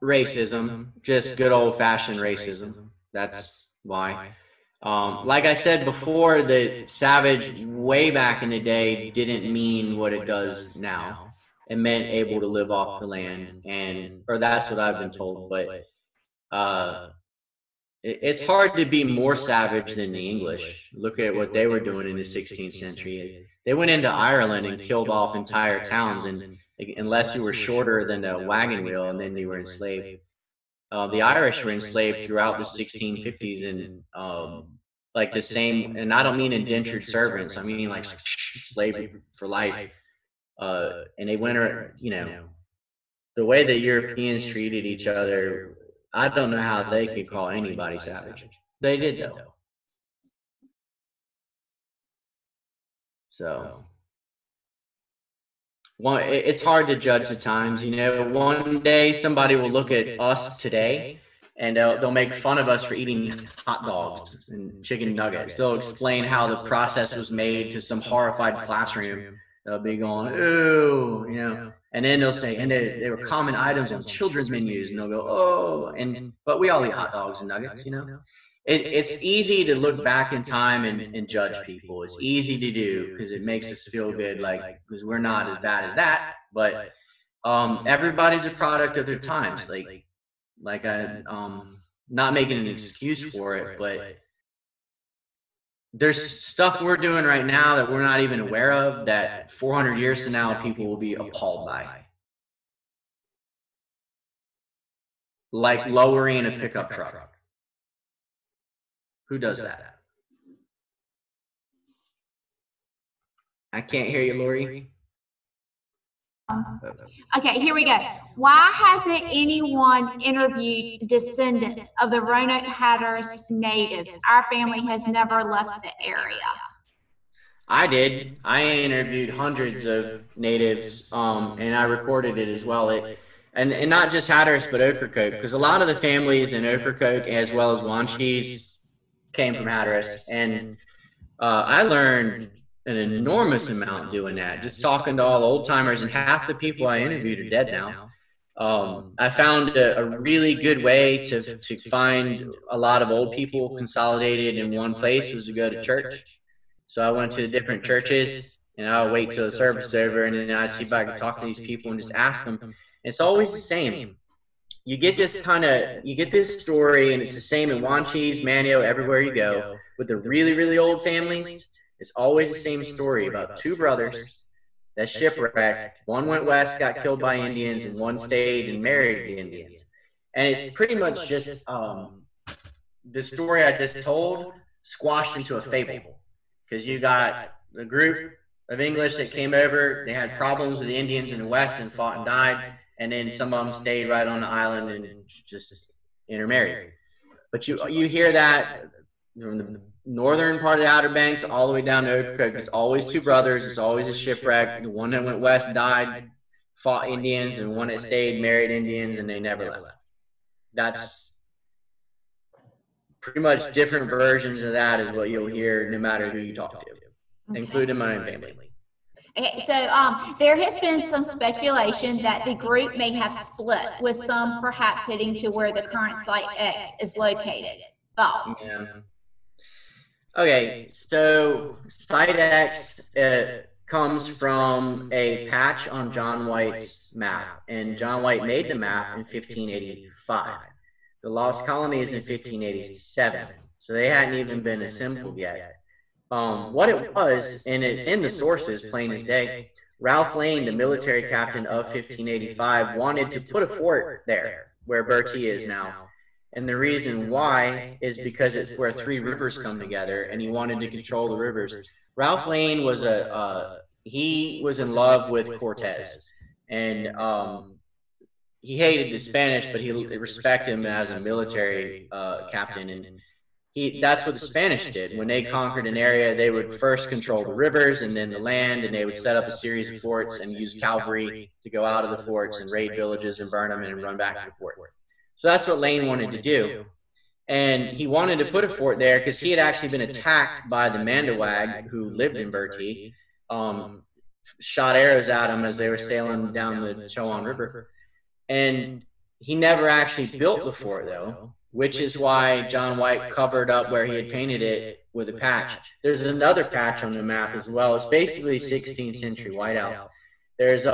B: Racism, just good old-fashioned racism. That's why. Like I said before, the savage way back in the day didn't mean what it does now. It meant able to live off the land, or that's what I've been told. But it's hard to be more savage than the English. Look at what they were doing in the 16th century. They went into Ireland and killed off entire towns, and unless you were shorter than a wagon wheel, and then you were enslaved. The Irish were enslaved throughout the 1650s, and like the same, and I don't mean indentured servants, I mean like slavery for life. And they went, you know, the way that Europeans treated each other, I don't know how they could call anybody savage. They did, though. So, it's hard to judge the times. You know, one day somebody will look at us today, and they'll make fun of us for eating hot dogs and chicken nuggets. They'll explain how the process was made to some horrified classroom. They'll be going, ooh, you know. And then they'll say, and they were common items on children's menus, and they'll go, oh, but we all eat hot dogs and nuggets, you know. it's easy to look back in time and judge people. It's easy to do because it makes us feel good, like, because we're not as bad as that. But everybody's a product of their times. Like I not making an excuse for it, but there's stuff we're doing right now that we're not even aware of that 400 years from now people will be appalled by. Like lowering a pickup truck. Who does that? I can't hear you, Lori.
A: Okay, here we go. Why hasn't anyone interviewed descendants of the Roanoke Hatteras natives? Our family has never left the area.
B: I did. I interviewed hundreds of natives, and I recorded it as well. And not just Hatteras, but Ocracoke, because a lot of the families in Ocracoke, as well as Wanchese, came from Hatteras. And I learned an enormous amount doing that, just talking to all the old timers, and half the people I interviewed are dead now. I found a really good way to find a lot of old people consolidated in one place was to go to church. So I went to the different churches, and I would wait till the service is over, and then I'd see if I could talk to these people and just ask them. It's always the same. You get this story, and it's the same in Wanchese, Manio, everywhere you go, with the really, really old families. It's always the same story about two brothers that shipwrecked. One went west, got killed by Indians, and one stayed and married the Indians. And it's pretty much just the story I just told squashed into a fable. Because you got a group of English that came over, they had problems with the Indians in the west and fought and died, and then some of them stayed right on the island and just intermarried. But you hear that from the northern part of the Outer Banks all the way down to Ocracoke. It's always two brothers. It's always a shipwreck. The one that went west died, fought Indians, and one that stayed married Indians, and they never left. That's pretty much different versions of that is what you'll hear no matter who you talk to, including my own family.
A: Okay, so there has been some speculation that the group may have split, with some perhaps heading to where the current Site X is located. Thoughts?
B: Yeah. Okay, so Site X comes from a patch on John White's map, and John White made the map in 1585. The Lost Colony is in 1587, so they hadn't even been assembled yet. What it was, and it's in the sources, plain as day, Ralph Lane, the military captain of 1585, wanted to put a fort there, where Bertie is now. And the reason why is because it's where three rivers come together, and he wanted to control the rivers. Ralph Lane was he was in love with Cortez, and he hated the Spanish, but he respected him as a military captain. And that's what the Spanish did. When they conquered an area, they would first control the rivers and then the land, and they would set up a series of forts and use cavalry to go out of the forts and raid villages and burn them and run back to the fort. So that's what Lane wanted to do. And he wanted to put a fort there because he had actually been attacked by the Mandawag who lived in Bertie, shot arrows at him as they were sailing down the Chowan River. And he never actually built the fort, though, which is why John White covered up where he had painted it with a patch. There's another patch on the map as well. It's basically 16th century whiteout. There's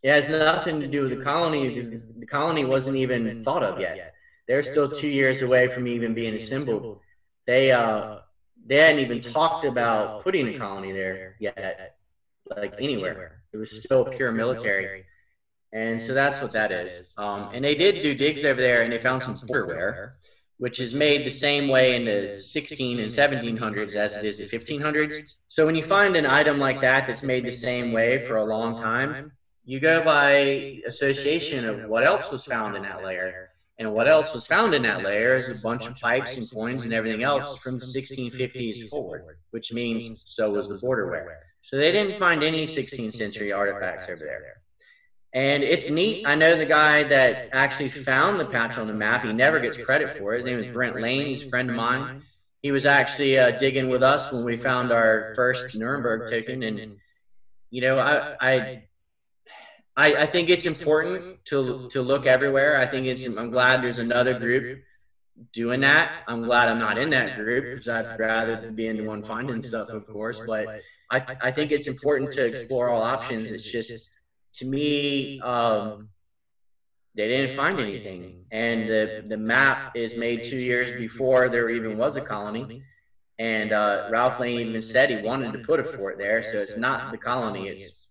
B: it has nothing to do with the colony because the colony wasn't even thought of yet. They're still 2 years away from even being assembled. They hadn't even talked about putting a colony there yet, like anywhere. It was still pure military. And so that's what that is. And they did do digs over there, and they found some borderware, which is made the same way in the 16 and 1700s as it is the 1500s. So when you find an item like that that's made the same way for a long time, you go by association of what else was found in that layer. And what else was found in that layer is a bunch of pipes and coins and everything else from the 1650s forward, which means so was the borderware. So they didn't find any 16th century artifacts over there. And it's neat. I know the guy that actually found the patch on the map. He never gets credit for it. His name is Brent Lane. He's a friend of mine. He was actually digging with us when we found our first Nuremberg token. And, you know, I think it's important to look everywhere. I think I'm glad there's another group doing that. I'm glad I'm not in that group because I'd rather be in the one finding stuff, of course. But I think it's important to explore all options. It's just, to me, they didn't find anything. And the map is made 2 years before there even was a colony. And Ralph Lane even said he wanted to put a fort there, so it's not the colony, it's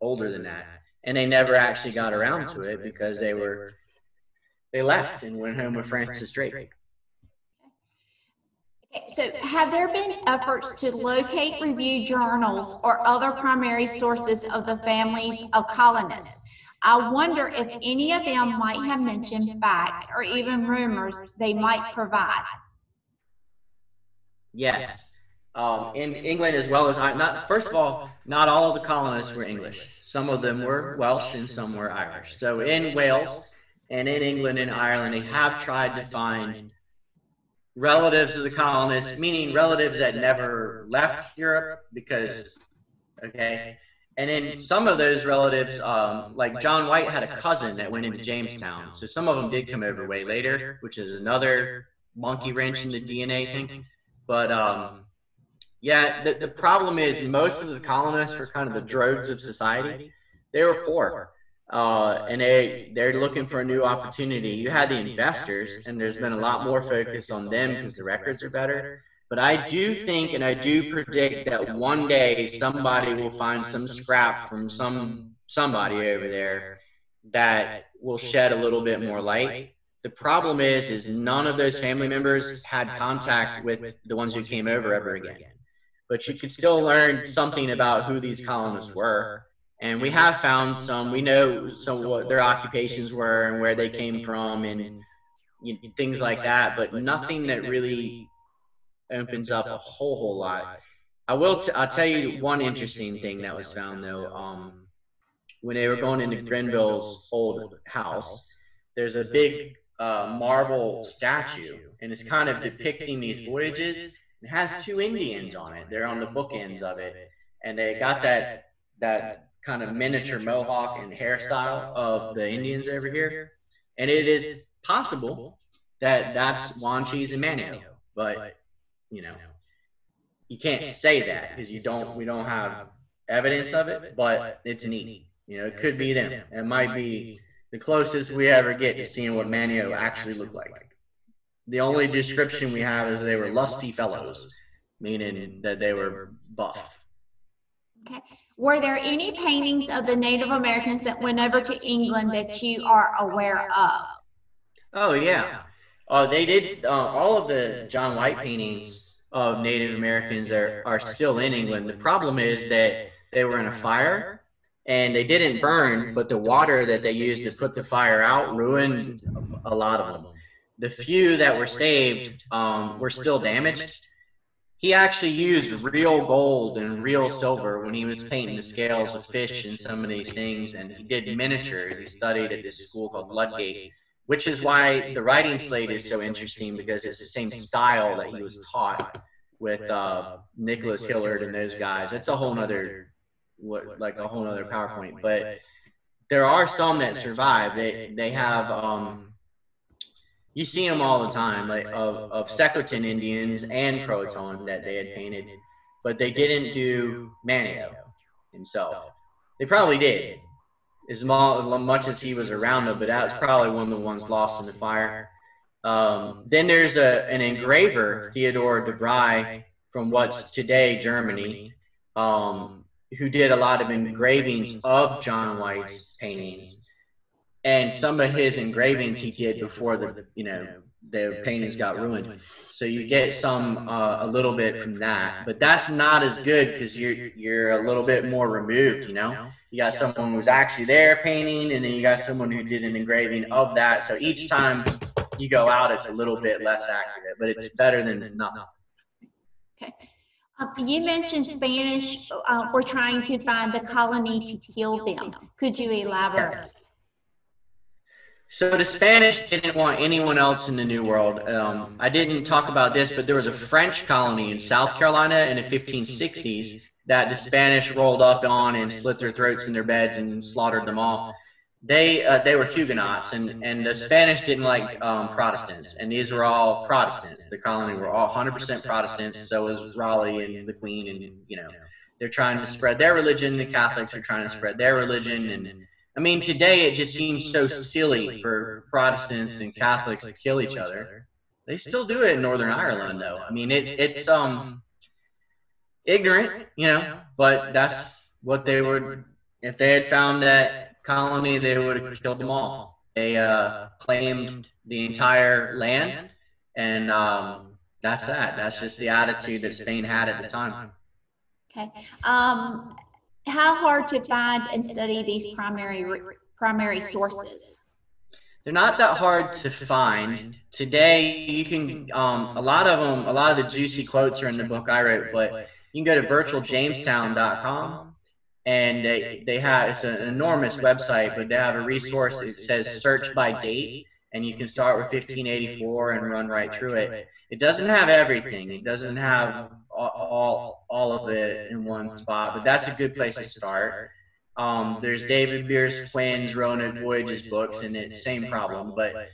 B: older than that. And they never actually got around to it because they left and went home with Francis Drake.
A: Okay, so have there been efforts to locate, review journals or other primary sources of the families of colonists? I wonder if any of them might have mentioned facts or even rumors they might provide.
B: Yes. In England as well as first of all, not all of the colonists were English. Some of them were Welsh and some were Irish. So in Wales and in England and Ireland, they have tried to find relatives of the colonists, meaning relatives that never left Europe because, okay. And then some of those relatives, like John White had a cousin that went into Jamestown. So some of them did come over way later, which is another monkey wrench in the DNA thing. But yeah, the problem is most of the colonists were kind of the drones of society. They were poor, and they're looking for a new opportunity. You had the investors, and there's been a lot more focus on them because the records are better. But I do think, and I do predict that one day somebody will find some scrap from somebody over there that will shed a little bit more light. The problem is none of those family members had contact with the ones who came over ever again. But you could still learn something about who these colonists were. And we have found some, we know some what their occupations were and where they came from and things like that, but nothing that really opens up a whole lot. I'll tell you one interesting thing that was found though. When they were going into Grenville's old house, there's a big marble statue, and it's kind of depicting these voyages. It has two Indians on it. They're on the bookends of it, and they got that kind of miniature mohawk and hairstyle of the Indians over here. And it is possible that that's Wanchese and Manio, but you can't say that because we don't have evidence of it. But it's neat. It could be them. It might be the closest we ever get to seeing what Manio actually looked like. The only description we have is they were lusty fellows, meaning that they were buff.
A: Okay. Were there any paintings of the Native Americans that went over to England that you are aware of?
B: Oh, yeah. They did. All of the John White paintings of Native Americans are still in England. The problem is that they were in a fire. And they didn't burn, but the water that they used to put the fire out ruined a lot of them. The few that were saved were still damaged. He actually used real gold and real silver when he was painting the scales of fish and some of these things, and he did miniatures. He studied at this school called Ludgate, which is why the writing slate is so interesting, because it's the same style that he was taught with Nicholas Hillard and those guys. It's a whole nother a whole other PowerPoint, but there are some that survive. They have you see them all the time, like of Secotun Indians and Croton that they had painted, but they didn't do Manio himself. They probably did, as much as he was around them, but that was probably one of the ones lost in the fire. Then there's an engraver, Theodore de Bry, from what's today Germany, who did a lot of engravings of John White's paintings, and some of his engravings he did before the paintings got ruined. So you get some a little bit from that, but that's not as good because you're a little bit more removed. You got someone who's actually there painting, and then you got someone who did an engraving of that. So each time you go out, it's a little bit less accurate, but it's better than nothing.
A: Okay. You mentioned Spanish were trying to find the colony to kill them. Could you elaborate?
B: Yes. So the Spanish didn't want anyone else in the New World. I didn't talk about this, but there was a French colony in South Carolina in the 1560s that the Spanish rolled up on and slit their throats in their beds and slaughtered them all. they were Huguenots, and the Spanish didn't like Protestants, and these were all Protestants. The colony were all 100% Protestants. So was Raleigh and the Queen, and you know, they're trying to spread their religion. The Catholics are trying to spread their religion, and I mean, today it just seems so silly for Protestants and Catholics to kill each other. They still do it in Northern Ireland, though. I mean, it's ignorant, you know, but that's what they would. If they had found that colony, they would have killed them all. They claimed the entire land, and that's that. That's just the attitude that Spain had at the time.
A: Okay. How hard to find and study these primary sources?
B: They're not that hard to find. Today, you can, a lot of the juicy quotes are in the book I wrote, but you can go to virtualjamestown.com. And they have, it's an enormous website, but they have a resource that says search by date, and you can start with 1584 and run right through it. It doesn't have everything. It doesn't have all of it in one spot, but that's a good place to start. There's David Beers Quinn's Roanoke Voyages books, and it's same problem, but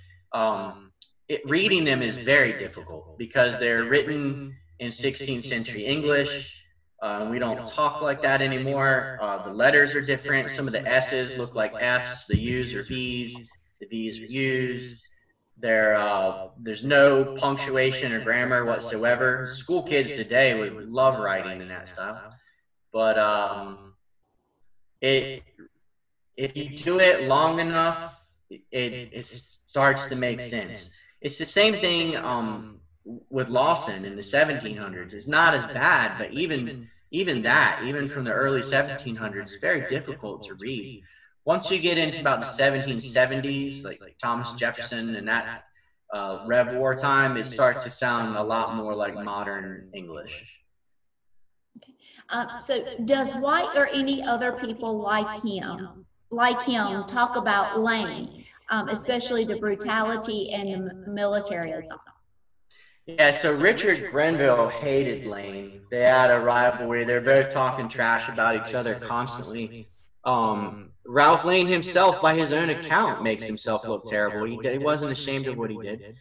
B: reading them is very difficult because they're written in 16th century English. We don't talk like that anymore. The letters are different. Some of the S's look like F's. The U's are V's. The V's are U's. There's no punctuation or grammar whatsoever. School kids today would love writing in that style. But if you do it long enough, it starts to make sense. It's the same thing with Lawson in the 1700s. It's not as bad, but even from the early 1700s, it's very difficult to read. Once you get into about the 1770s, like Thomas Jefferson and that Rev War time, it starts to sound a lot more like modern English.
A: So does White or any other people like him talk about Lane, especially the brutality and the militarism?
B: Yeah, so Richard Grenville hated Lane. They had a rivalry. They're both talking trash about each other constantly. Ralph Lane himself, by his own account, makes himself look terrible. He wasn't ashamed of what he did.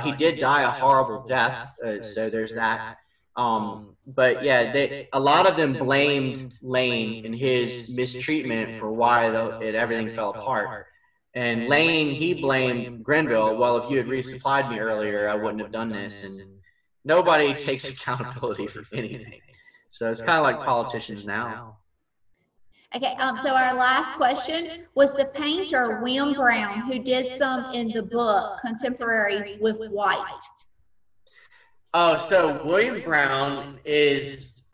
B: He did die a horrible death, so there's that. But yeah, a lot of them blamed Lane and his mistreatment for why everything fell apart. And Lane, he blamed Grenville. Well, if you had resupplied me earlier, I wouldn't have done this. And nobody takes accountability for anything. So it's kind of like politicians now.
A: Okay, so our last question was the painter William Brown, who did some in the book, contemporary with White.
B: Oh, so William Brown is,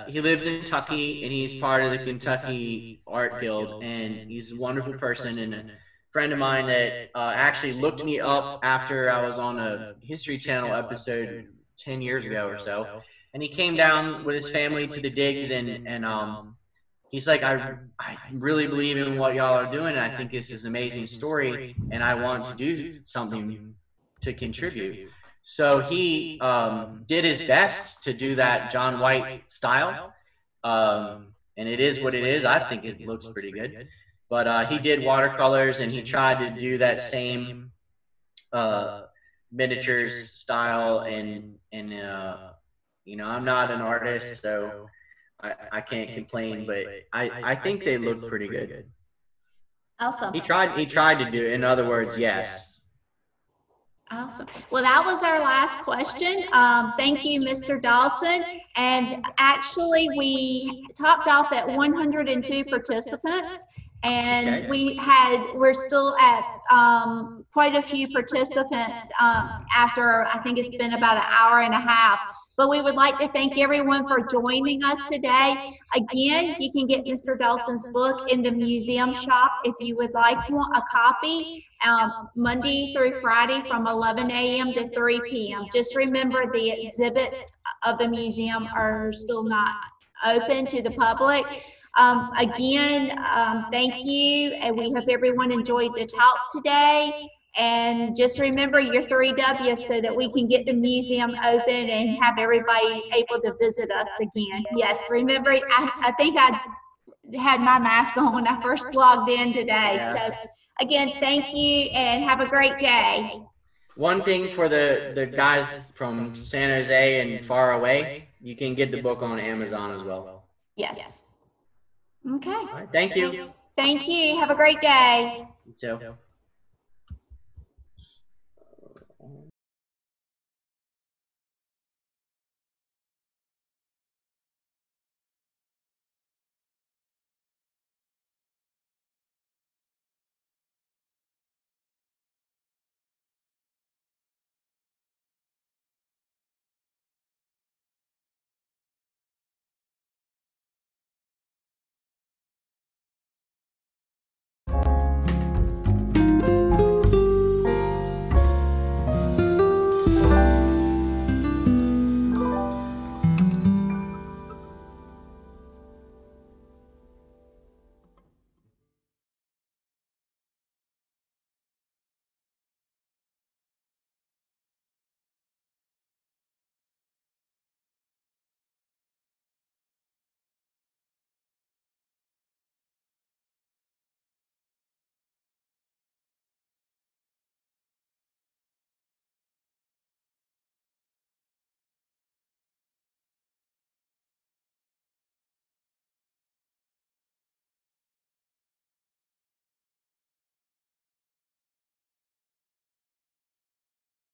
B: he lives in Kentucky, and he's part of the Kentucky Art Guild, and he's a wonderful person, and a friend of mine that actually looked me up after I was on a History Channel episode 10 years ago or so, and he came down with his family to the digs, and he's like, I really believe in what y'all are doing, and I think this is an amazing story, and I want to do something to contribute. So he did his best to do that John White style, and it is what it is. I think it looks pretty good. But he did watercolors, and he tried to do that same miniatures style. And you know, I'm not an artist, so I can't complain. But I think they look pretty good.
A: Awesome.
B: He tried to do it. In other words, yes.
A: Awesome. Well, that was our last question. Thank you, Mr. Dawson. And actually, we topped off at 102 participants, and we're still at quite a few participants after, I think it's been about an hour and a half. But we would like to thank everyone for joining us today. Again, you can get Mr. Dawson's book in the museum shop if you would like a copy, Monday through Friday from 11 a.m. to 3 p.m. Just remember the exhibits of the museum are still not open to the public. Again, thank you, and we hope everyone enjoyed the talk today. And just remember your 3 W's so that we can get the museum open and have everybody able to visit us again. Yes, remember, I think I had my mask on when I first logged in today.
B: Yeah.
A: So again, thank you and have a great day.
B: One thing for the guys from San Jose and far away, you can get the book on Amazon as well.
A: Yes. Okay.
B: All right, thank you.
A: Thank you. Have a great day.
B: You too.